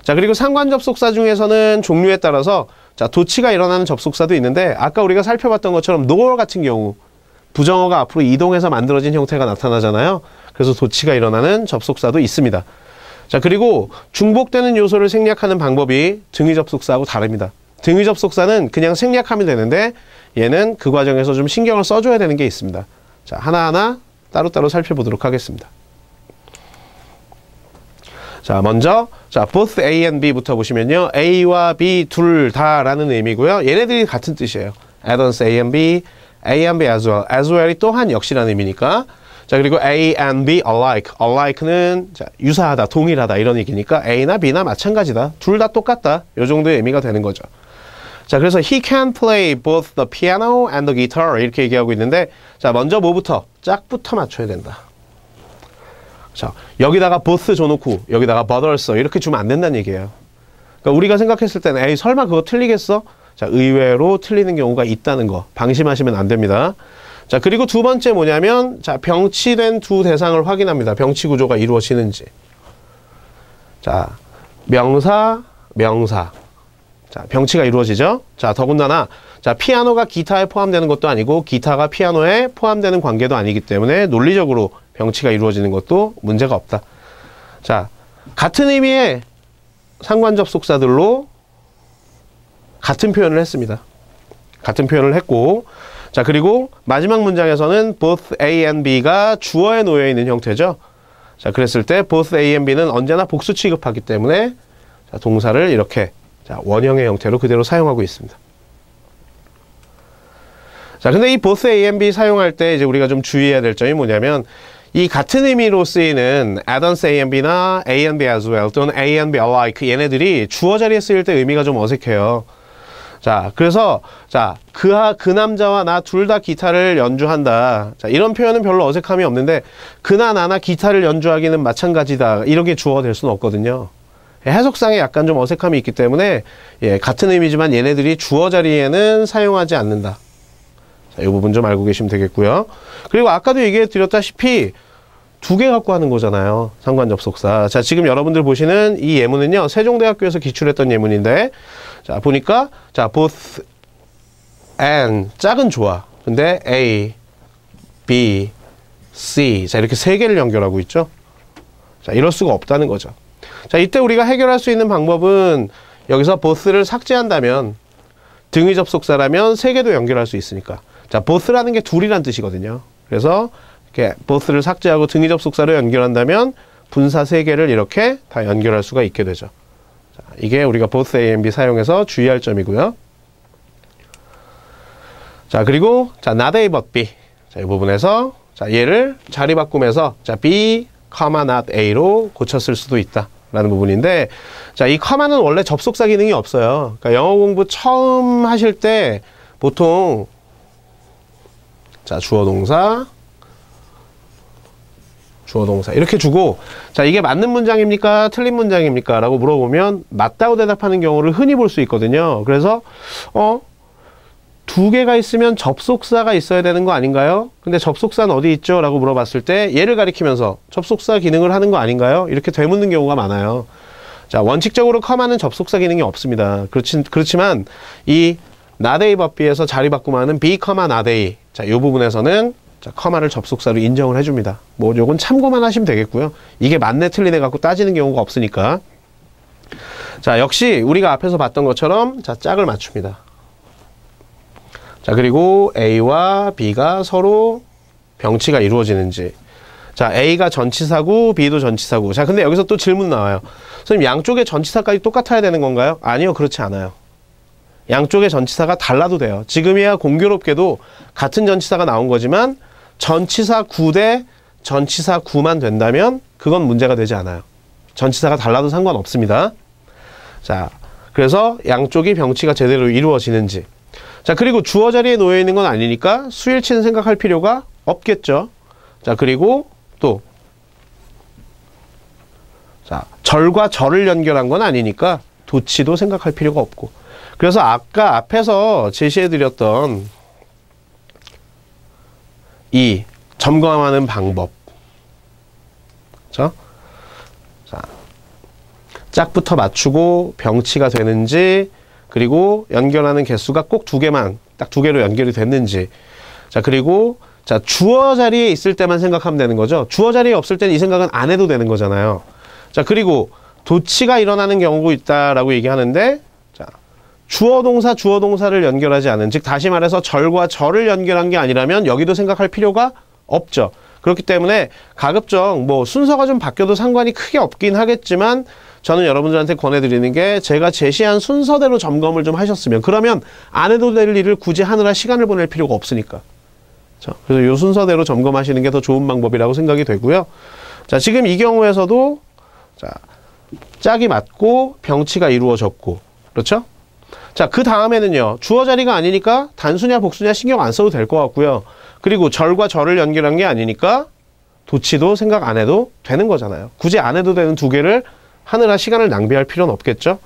자, 그리고 상관 접속사 중에서는 종류에 따라서 자, 도치가 일어나는 접속사도 있는데 아까 우리가 살펴봤던 것처럼 nor 같은 경우 부정어가 앞으로 이동해서 만들어진 형태가 나타나잖아요. 그래서 도치가 일어나는 접속사도 있습니다. 자, 그리고 중복되는 요소를 생략하는 방법이 등위 접속사하고 다릅니다. 등위 접속사는 그냥 생략하면 되는데 얘는 그 과정에서 좀 신경을 써줘야 되는 게 있습니다. 자, 하나하나 따로따로 살펴보도록 하겠습니다. 자, 먼저 자, both A and B부터 보시면요. A와 B 둘 다라는 의미고요. 얘네들이 같은 뜻이에요. add-ons A and B, A and B as well. as well이 또한 역시라는 의미니까. 자, 그리고 A and B alike. alike는 자, 유사하다, 동일하다 이런 얘기니까 A나 B나 마찬가지다. 둘 다 똑같다. 이 정도의 의미가 되는 거죠. 자, 그래서 he can play both the piano and the guitar 이렇게 얘기하고 있는데 자, 먼저 뭐부터? 짝부터 맞춰야 된다. 자, 여기다가 both 줘놓고 여기다가 but also 이렇게 주면 안 된다는 얘기예요. 그러니까 우리가 생각했을 때는 에이 설마 그거 틀리겠어? 자, 의외로 틀리는 경우가 있다는 거 방심하시면 안 됩니다. 자, 그리고 두 번째 뭐냐면 자, 병치된 두 대상을 확인합니다. 병치 구조가 이루어지는지. 자, 명사, 명사. 자, 병치가 이루어지죠. 자, 더군다나 자, 피아노가 기타에 포함되는 것도 아니고 기타가 피아노에 포함되는 관계도 아니기 때문에 논리적으로 병치가 이루어지는 것도 문제가 없다. 자, 같은 의미의 상관 접속사들로 같은 표현을 했습니다. 같은 표현을 했고 자, 그리고 마지막 문장에서는 both A and B가 주어에 놓여 있는 형태죠. 자, 그랬을 때 both A and B는 언제나 복수 취급하기 때문에 자, 동사를 이렇게 자, 원형의 형태로 그대로 사용하고 있습니다. 자, 근데 이 both A and B 사용할 때 이제 우리가 좀 주의해야 될 점이 뭐냐면 이 같은 의미로 쓰이는 add-ons A and B나 A and B as well 또는 A and B alike 얘네들이 주어 자리에 쓰일 때 의미가 좀 어색해요. 자, 그래서 자, 그 남자와 나 둘 다 기타를 연주한다. 자, 이런 표현은 별로 어색함이 없는데 그나 나나 기타를 연주하기는 마찬가지다. 이렇게 주어가 될 수는 없거든요. 해석상에 약간 좀 어색함이 있기 때문에 예, 같은 의미지만 얘네들이 주어 자리에는 사용하지 않는다. 자, 이 부분 좀 알고 계시면 되겠고요. 그리고 아까도 얘기해 드렸다시피 두 개 갖고 하는 거잖아요. 상관 접속사. 자, 지금 여러분들 보시는 이 예문은요. 세종대학교에서 기출했던 예문인데 자, 보니까 자, both and 짝은 좋아. 근데 A, B, C 자, 이렇게 세 개를 연결하고 있죠. 자, 이럴 수가 없다는 거죠. 자, 이때 우리가 해결할 수 있는 방법은 여기서 both를 삭제한다면 등위 접속사라면 세 개도 연결할 수 있으니까. 자, both라는 게 둘이란 뜻이거든요. 그래서 이렇게 both를 삭제하고 등위 접속사로 연결한다면 분사 세 개를 이렇게 다 연결할 수가 있게 되죠. 자, 이게 우리가 both A and B 사용해서 주의할 점이고요. 자, 그리고 자, not A but B. 자, 이 부분에서 자, 얘를 자리 바꾸면서 자, B, not A로 고쳤을 수도 있다. 라는 부분인데 자, 이 커마는 원래 접속사 기능이 없어요. 그러니까 영어 공부 처음 하실 때 보통 자, 주어 동사 이렇게 주고 자, 이게 맞는 문장입니까? 틀린 문장입니까? 라고 물어보면 맞다고 대답하는 경우를 흔히 볼 수 있거든요. 그래서 두 개가 있으면 접속사가 있어야 되는 거 아닌가요? 근데 접속사는 어디 있죠? 라고 물어봤을 때 얘를 가리키면서 접속사 기능을 하는 거 아닌가요? 이렇게 되묻는 경우가 많아요. 자, 원칙적으로 커마는 접속사 기능이 없습니다. 그렇지만 이 not A but B에서 자리 바꾸면 하는 B, not A 자, 이 부분에서는 자, 커마를 접속사로 인정을 해줍니다. 뭐 요건 참고만 하시면 되겠고요. 이게 맞네 틀리네 갖고 따지는 경우가 없으니까. 자, 역시 우리가 앞에서 봤던 것처럼 자, 짝을 맞춥니다. 자, 그리고 A와 B가 서로 병치가 이루어지는지. 자, A가 전치사고 B도 전치사고. 자, 근데 여기서 또 질문 나와요. 선생님, 양쪽의 전치사까지 똑같아야 되는 건가요? 아니요, 그렇지 않아요. 양쪽의 전치사가 달라도 돼요. 지금이야 공교롭게도 같은 전치사가 나온 거지만 전치사 9대 전치사 9만 된다면 그건 문제가 되지 않아요. 전치사가 달라도 상관없습니다. 자, 그래서 양쪽이 병치가 제대로 이루어지는지. 자, 그리고 주어 자리에 놓여 있는 건 아니니까 수일치는 생각할 필요가 없겠죠. 자, 그리고 또 자, 절과 절을 연결한 건 아니니까 도치도 생각할 필요가 없고. 그래서 아까 앞에서 제시해드렸던 이 점검하는 방법. 그렇죠? 자, 짝부터 맞추고 병치가 되는지, 그리고 연결하는 개수가 꼭 2개만, 딱 2개로 연결이 됐는지. 자, 그리고 자, 주어 자리에 있을 때만 생각하면 되는 거죠. 주어 자리에 없을 때는 이 생각은 안 해도 되는 거잖아요. 자, 그리고 도치가 일어나는 경우가 있다라고 얘기하는데, 자, 주어 동사를 연결하지 않은, 즉 다시 말해서 절과 절을 연결한 게 아니라면 여기도 생각할 필요가 없죠. 그렇기 때문에 가급적 뭐 순서가 좀 바뀌어도 상관이 크게 없긴 하겠지만 저는 여러분들한테 권해드리는 게 제가 제시한 순서대로 점검을 좀 하셨으면, 그러면 안 해도 될 일을 굳이 하느라 시간을 보낼 필요가 없으니까. 그래서 이 순서대로 점검하시는 게 더 좋은 방법이라고 생각이 되고요. 자, 지금 이 경우에서도 자, 짝이 맞고 병치가 이루어졌고, 그렇죠? 자, 그 다음에는요, 주어 자리가 아니니까 단수냐 복수냐 신경 안 써도 될 것 같고요. 그리고 절과 절을 연결한 게 아니니까 도치도 생각 안 해도 되는 거잖아요. 굳이 안 해도 되는 2개를 하느라 시간을 낭비할 필요는 없겠죠.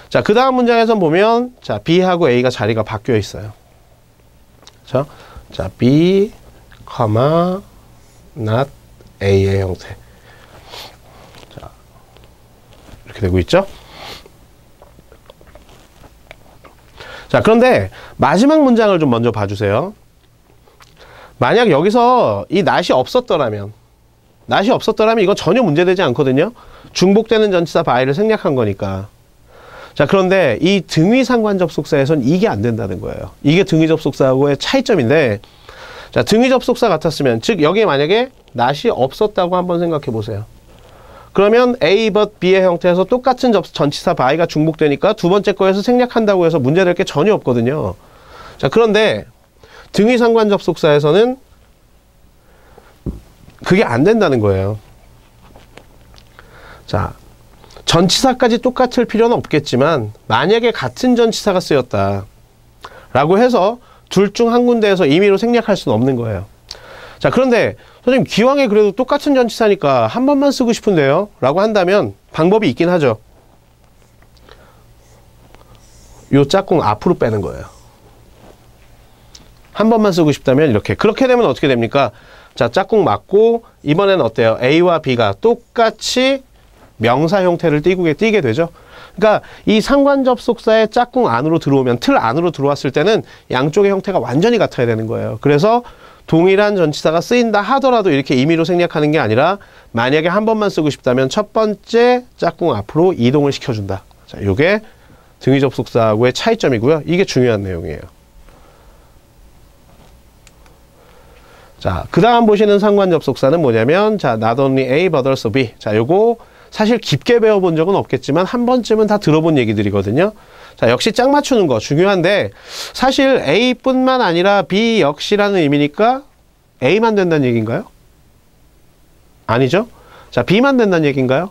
자, 그 다음 문장에서 보면 자, B하고 A가 자리가 바뀌어 있어요. 그렇죠? 자, B, not A의 형태. 자, 이렇게 되고 있죠. 자, 그런데 마지막 문장을 좀 먼저 봐주세요. 만약 여기서 이 not이 없었더라면 이건 전혀 문제되지 않거든요. 중복되는 전치사 by를 생략한 거니까. 자, 그런데 이 등위 상관 접속사에선 이게 안 된다는 거예요. 이게 등위 접속사하고의 차이점인데, 자, 등위 접속사 같았으면, 즉 여기에 만약에 not이 없었다고 한번 생각해 보세요. 그러면 A but B의 형태에서 똑같은 전치사 by가 중복되니까 두 번째 거에서 생략한다고 해서 문제될 게 전혀 없거든요. 자, 그런데 등위 상관 접속사에서는 그게 안 된다는 거예요. 자, 전치사까지 똑같을 필요는 없겠지만 만약에 같은 전치사가 쓰였다 라고 해서 둘 중 한 군데에서 임의로 생략할 수는 없는 거예요. 자, 그런데 선생님 기왕에 그래도 똑같은 전치사니까 한 번만 쓰고 싶은데요 라고 한다면 방법이 있긴 하죠. 요 짝꿍 앞으로 빼는 거예요. 한 번만 쓰고 싶다면 이렇게. 그렇게 되면 어떻게 됩니까? 자, 짝꿍 맞고 이번에는 어때요? A와 B가 똑같이 명사 형태를 띠게 되죠. 그러니까 이 상관 접속사의 짝꿍 안으로 들어오면, 틀 안으로 들어왔을 때는 양쪽의 형태가 완전히 같아야 되는 거예요. 그래서 동일한 전치사가 쓰인다 하더라도 이렇게 임의로 생략하는 게 아니라 만약에 한 번만 쓰고 싶다면 첫 번째 짝꿍 앞으로 이동을 시켜준다. 자, 요게 등위 접속사하고의 차이점이고요. 이게 중요한 내용이에요. 자, 그 다음 보시는 상관 접속사는 뭐냐면, 자, not only A but also B. 자, 요거 사실 깊게 배워본 적은 없겠지만 한 번쯤은 다 들어본 얘기들이거든요. 자, 역시 짝 맞추는 거 중요한데, 사실 A뿐만 아니라 B 역시라는 의미니까 A만 된다는 얘기인가요? 아니죠? 자, B만 된다는 얘기인가요?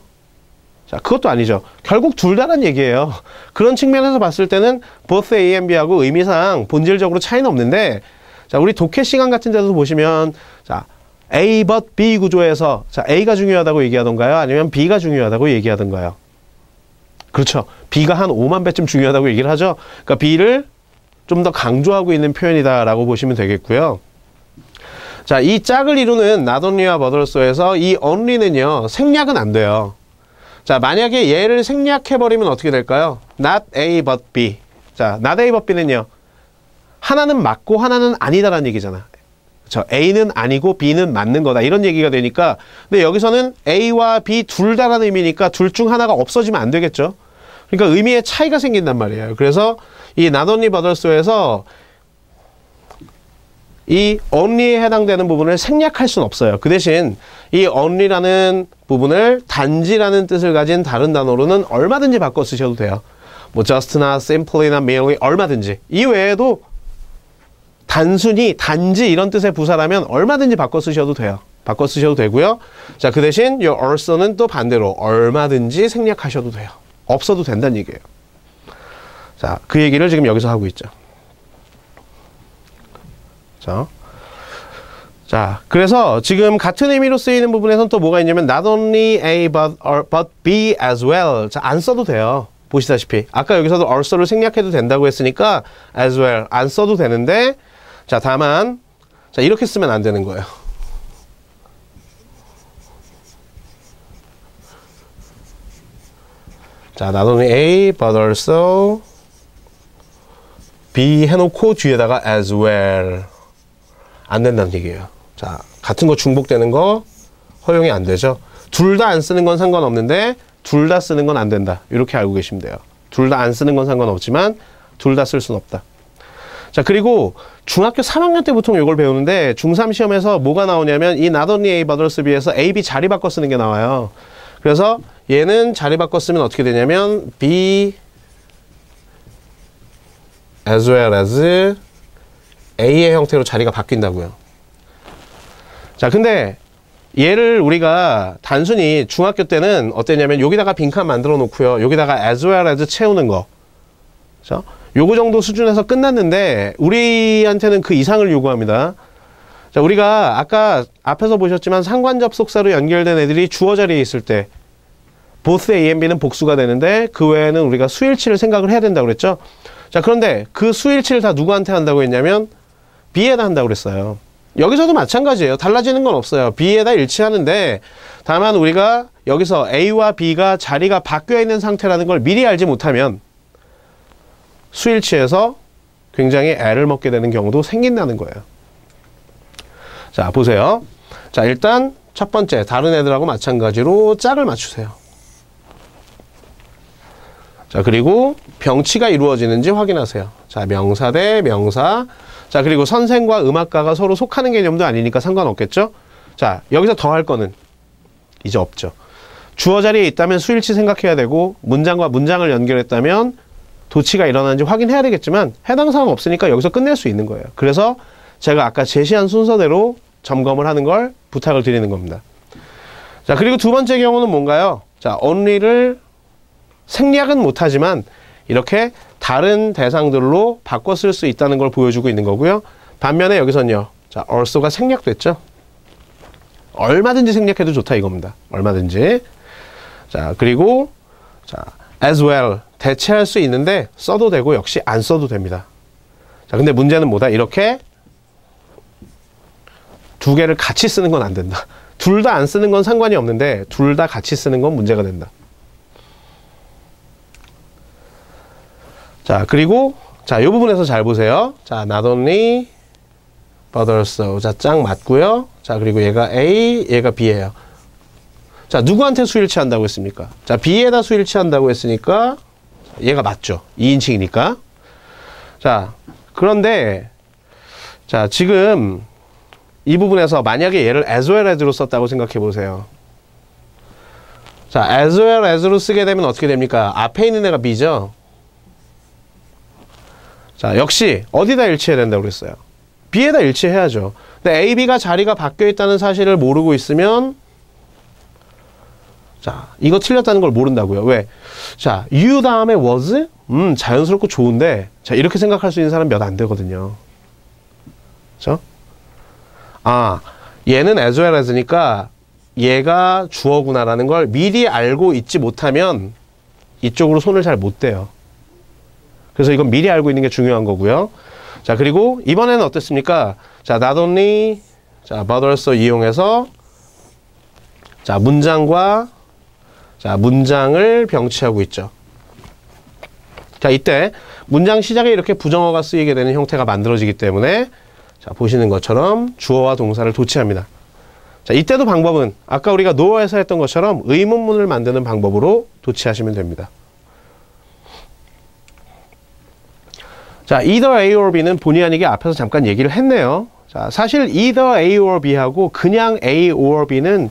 자, 그것도 아니죠. 결국 둘 다란 얘기예요. 그런 측면에서 봤을 때는 both A and B하고 의미상 본질적으로 차이는 없는데, 자, 우리 독해 시간 같은 데서 보시면, 자, A but B 구조에서, 자, A가 중요하다고 얘기하던가요? 아니면 B가 중요하다고 얘기하던가요? 그렇죠. B가 한 5만 배쯤 중요하다고 얘기를 하죠. 그러니까 B를 좀 더 강조하고 있는 표현이다라고 보시면 되겠고요. 자, 이 짝을 이루는 not only와 but also에서 이 only는요, 생략은 안 돼요. 자, 만약에 얘를 생략해버리면 어떻게 될까요? not A but B. 자, not A but B는요, 하나는 맞고 하나는 아니다라는 얘기잖아. 그렇죠? A는 아니고 B는 맞는 거다. 이런 얘기가 되니까. 근데 여기서는 A와 B 둘 다라는 의미니까 둘 중 하나가 없어지면 안 되겠죠. 그러니까 의미의 차이가 생긴단 말이에요. 그래서 이 not only but also에서 이 only에 해당되는 부분을 생략할 수는 없어요. 그 대신 이 only라는 부분을 단지라는 뜻을 가진 다른 단어로는 얼마든지 바꿔 쓰셔도 돼요. 뭐 just나 simply나 merely 얼마든지. 이 외에도 단순히 단지 이런 뜻의 부사라면 얼마든지 바꿔 쓰셔도 돼요. 바꿔 쓰셔도 되고요. 자, 그 대신 your also는 또 반대로 얼마든지 생략하셔도 돼요. 없어도 된다는 얘기예요. 자, 그 얘기를 지금 여기서 하고 있죠. 자, 그래서 지금 같은 의미로 쓰이는 부분에서는 또 뭐가 있냐면 not only A but B as well. 자, 안 써도 돼요. 보시다시피 아까 여기서도 also를 생략해도 된다고 했으니까 as well 안 써도 되는데, 자, 다만 자, 이렇게 쓰면 안 되는 거예요. 자, not only A but also B 해놓고 뒤에다가 as well 안 된다는 얘기예요. 자, 같은 거 중복되는 거 허용이 안 되죠. 둘 다 안 쓰는 건 상관없는데 둘 다 쓰는 건 안 된다. 이렇게 알고 계시면 돼요. 둘 다 안 쓰는 건 상관없지만 둘 다 쓸 수는 없다. 자, 그리고 중학교 3학년 때 보통 이걸 배우는데 중3 시험에서 뭐가 나오냐면 이 not only A but also B에서 A, B 자리 바꿔 쓰는 게 나와요. 그래서 얘는 자리 바꿔 쓰면 어떻게 되냐면 B as well as A의 형태로 자리가 바뀐다고요. 자, 근데 얘를 우리가 단순히 중학교 때는 어땠냐면 여기다가 빈칸 만들어 놓고요. 여기다가 as well as 채우는 거. 그렇죠? 요거 정도 수준에서 끝났는데 우리한테는 그 이상을 요구합니다. 자, 우리가 아까 앞에서 보셨지만 상관 접속사로 연결된 애들이 주어 자리에 있을 때 both A and B는 복수가 되는데 그 외에는 우리가 수일치를 생각을 해야 된다고 그랬죠. 자, 그런데 그 수일치를 다 누구한테 한다고 했냐면 B에다 한다고 그랬어요. 여기서도 마찬가지예요. 달라지는 건 없어요. B에다 일치하는데 다만 우리가 여기서 A와 B가 자리가 바뀌어 있는 상태라는 걸 미리 알지 못하면 수일치에서 굉장히 애를 먹게 되는 경우도 생긴다는 거예요. 자, 보세요. 자, 일단 첫 번째 다른 애들하고 마찬가지로 짝을 맞추세요. 자, 그리고 병치가 이루어지는지 확인하세요. 자, 명사 대 명사. 자, 그리고 선생과 음악가가 서로 속하는 개념도 아니니까 상관없겠죠? 자, 여기서 더 할 거는 이제 없죠. 주어 자리에 있다면 수일치 생각해야 되고 문장과 문장을 연결했다면 도치가 일어나는지 확인해야 되겠지만 해당 사항 없으니까 여기서 끝낼 수 있는 거예요. 그래서 제가 아까 제시한 순서대로 점검을 하는 걸 부탁을 드리는 겁니다. 자, 그리고 두 번째 경우는 뭔가요? 자, only를 생략은 못하지만 이렇게 다른 대상들로 바꿔 쓸 수 있다는 걸 보여주고 있는 거고요. 반면에 여기서는요. 자, also가 생략됐죠? 얼마든지 생략해도 좋다 이겁니다. 얼마든지. 자, 그리고 자, as well 대체할 수 있는데 써도 되고 역시 안 써도 됩니다. 자, 근데 문제는 뭐다? 이렇게 두 개를 같이 쓰는 건 안 된다. 둘 다 안 쓰는 건 상관이 없는데 둘 다 같이 쓰는 건 문제가 된다. 자, 그리고 자, 이 부분에서 잘 보세요. 자, not only but also. 자, 짝 맞고요. 자, 그리고 얘가 A, 얘가 B예요. 자, 누구한테 수일치 한다고 했습니까? 자, B에다 수일치 한다고 했으니까 얘가 맞죠. 2인칭이니까. 자, 그런데 자, 지금 이 부분에서 만약에 얘를 as well as로 썼다고 생각해 보세요. 자, as well as로 쓰게 되면 어떻게 됩니까? 앞에 있는 애가 B죠. 자, 역시 어디다 일치해야 된다고 그랬어요? B에다 일치해야죠. 근데 A, B가 자리가 바뀌어 있다는 사실을 모르고 있으면 자, 이거 틀렸다는 걸 모른다고요. 왜? 자, you 다음에 was? 자연스럽고 좋은데 자, 이렇게 생각할 수 있는 사람 몇 안 되거든요. 그렇죠? 아, 얘는 as well as니까 얘가 주어구나라는 걸 미리 알고 있지 못하면 이쪽으로 손을 잘 못 대요. 그래서 이건 미리 알고 있는 게 중요한 거고요. 자, 그리고 이번에는 어땠습니까? 자, not only, 자, but also 이용해서 자, 문장과 자, 문장을 병치하고 있죠. 자, 이때 문장 시작에 이렇게 부정어가 쓰이게 되는 형태가 만들어지기 때문에 자, 보시는 것처럼 주어와 동사를 도치합니다. 자, 이때도 방법은 아까 우리가 노어에서 했던 것처럼 의문문을 만드는 방법으로 도치하시면 됩니다. 자, either A or B는 본의 아니게 앞에서 잠깐 얘기를 했네요. 자, 사실 either A or B하고 그냥 A or B는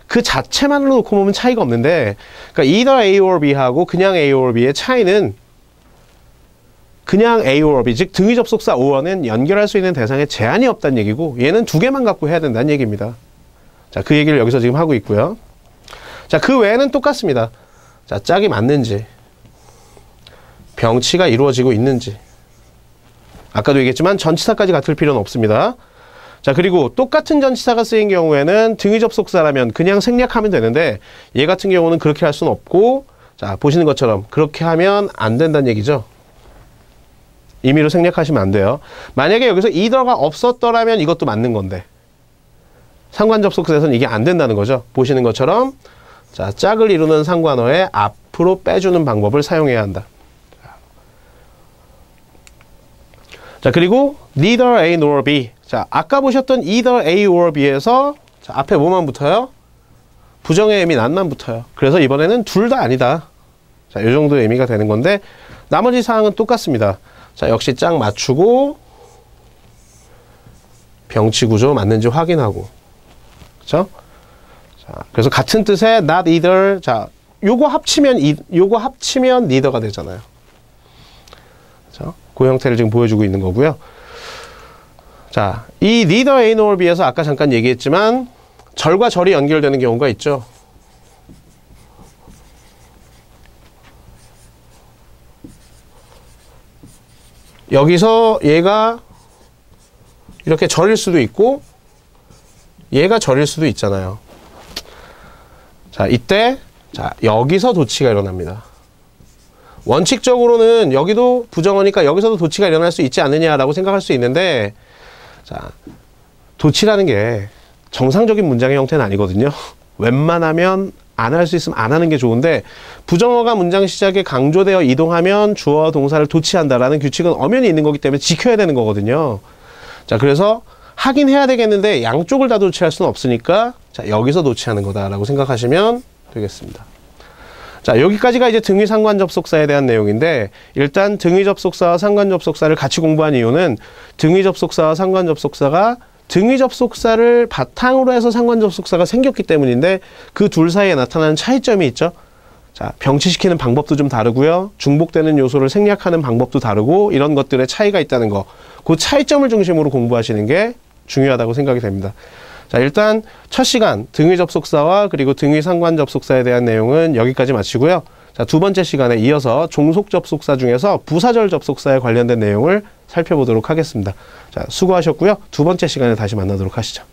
그 자체만으로 놓고 보면 차이가 없는데, 그러니까 either A or B하고 그냥 A or B의 차이는 그냥 A or B, 즉 등위 접속사 or는 연결할 수 있는 대상에 제한이 없다는 얘기고, 얘는 두 개만 갖고 해야 된다는 얘기입니다. 자, 그 얘기를 여기서 지금 하고 있고요. 자, 그 외에는 똑같습니다. 자, 짝이 맞는지, 병치가 이루어지고 있는지. 아까도 얘기했지만 전치사까지 같을 필요는 없습니다. 자, 그리고 똑같은 전치사가 쓰인 경우에는 등위 접속사라면 그냥 생략하면 되는데, 얘 같은 경우는 그렇게 할 수는 없고, 자, 보시는 것처럼 그렇게 하면 안 된다는 얘기죠. 임의로 생략하시면 안 돼요. 만약에 여기서 either가 없었더라면 이것도 맞는 건데, 상관 접속사에서는 이게 안 된다는 거죠. 보시는 것처럼, 자, 짝을 이루는 상관어에 앞으로 빼주는 방법을 사용해야 한다. 자, 그리고 neither A nor B. 자, 아까 보셨던 either A or B에서 자, 앞에 뭐만 붙어요? 부정의 의미 난만 붙어요. 그래서 이번에는 둘 다 아니다. 자, 이 정도 의미가 되는 건데, 나머지 사항은 똑같습니다. 자, 역시 짝 맞추고 병치 구조 맞는지 확인하고. 그렇죠? 자, 그래서 같은 뜻의 not either. 자, 요거 합치면 neither가 되잖아요. 그렇죠? 그 형태를 지금 보여주고 있는 거고요. 자, 이 neither A nor B에서 아까 잠깐 얘기했지만 절과 절이 연결되는 경우가 있죠. 여기서 얘가 이렇게 절일 수도 있고 얘가 절일 수도 있잖아요. 자, 이때 자, 여기서 도치가 일어납니다. 원칙적으로는 여기도 부정어니까 여기서도 도치가 일어날 수 있지 않느냐라고 생각할 수 있는데, 자, 도치라는 게 정상적인 문장의 형태는 아니거든요. 웬만하면 안 할 수 있으면 안 하는 게 좋은데, 부정어가 문장 시작에 강조되어 이동하면 주어 동사를 도치한다라는 규칙은 엄연히 있는 거기 때문에 지켜야 되는 거거든요. 자, 그래서 하긴 해야 되겠는데 양쪽을 다 도치할 수는 없으니까, 자, 여기서 도치하는 거다라고 생각하시면 되겠습니다. 자, 여기까지가 이제 등위 상관 접속사에 대한 내용인데, 일단 등위 접속사와 상관 접속사를 같이 공부한 이유는 등위 접속사와 상관 접속사가 등위 접속사를 바탕으로 해서 상관 접속사가 생겼기 때문인데, 그 둘 사이에 나타나는 차이점이 있죠. 자, 병치시키는 방법도 좀 다르고요. 중복되는 요소를 생략하는 방법도 다르고, 이런 것들의 차이가 있다는 거. 그 차이점을 중심으로 공부하시는 게 중요하다고 생각이 됩니다. 자, 일단 첫 시간 등위 접속사와 그리고 등위 상관 접속사에 대한 내용은 여기까지 마치고요. 자, 두 번째 시간에 이어서 종속 접속사 중에서 부사절 접속사에 관련된 내용을 살펴보도록 하겠습니다. 자, 수고하셨고요. 두 번째 시간에 다시 만나도록 하시죠.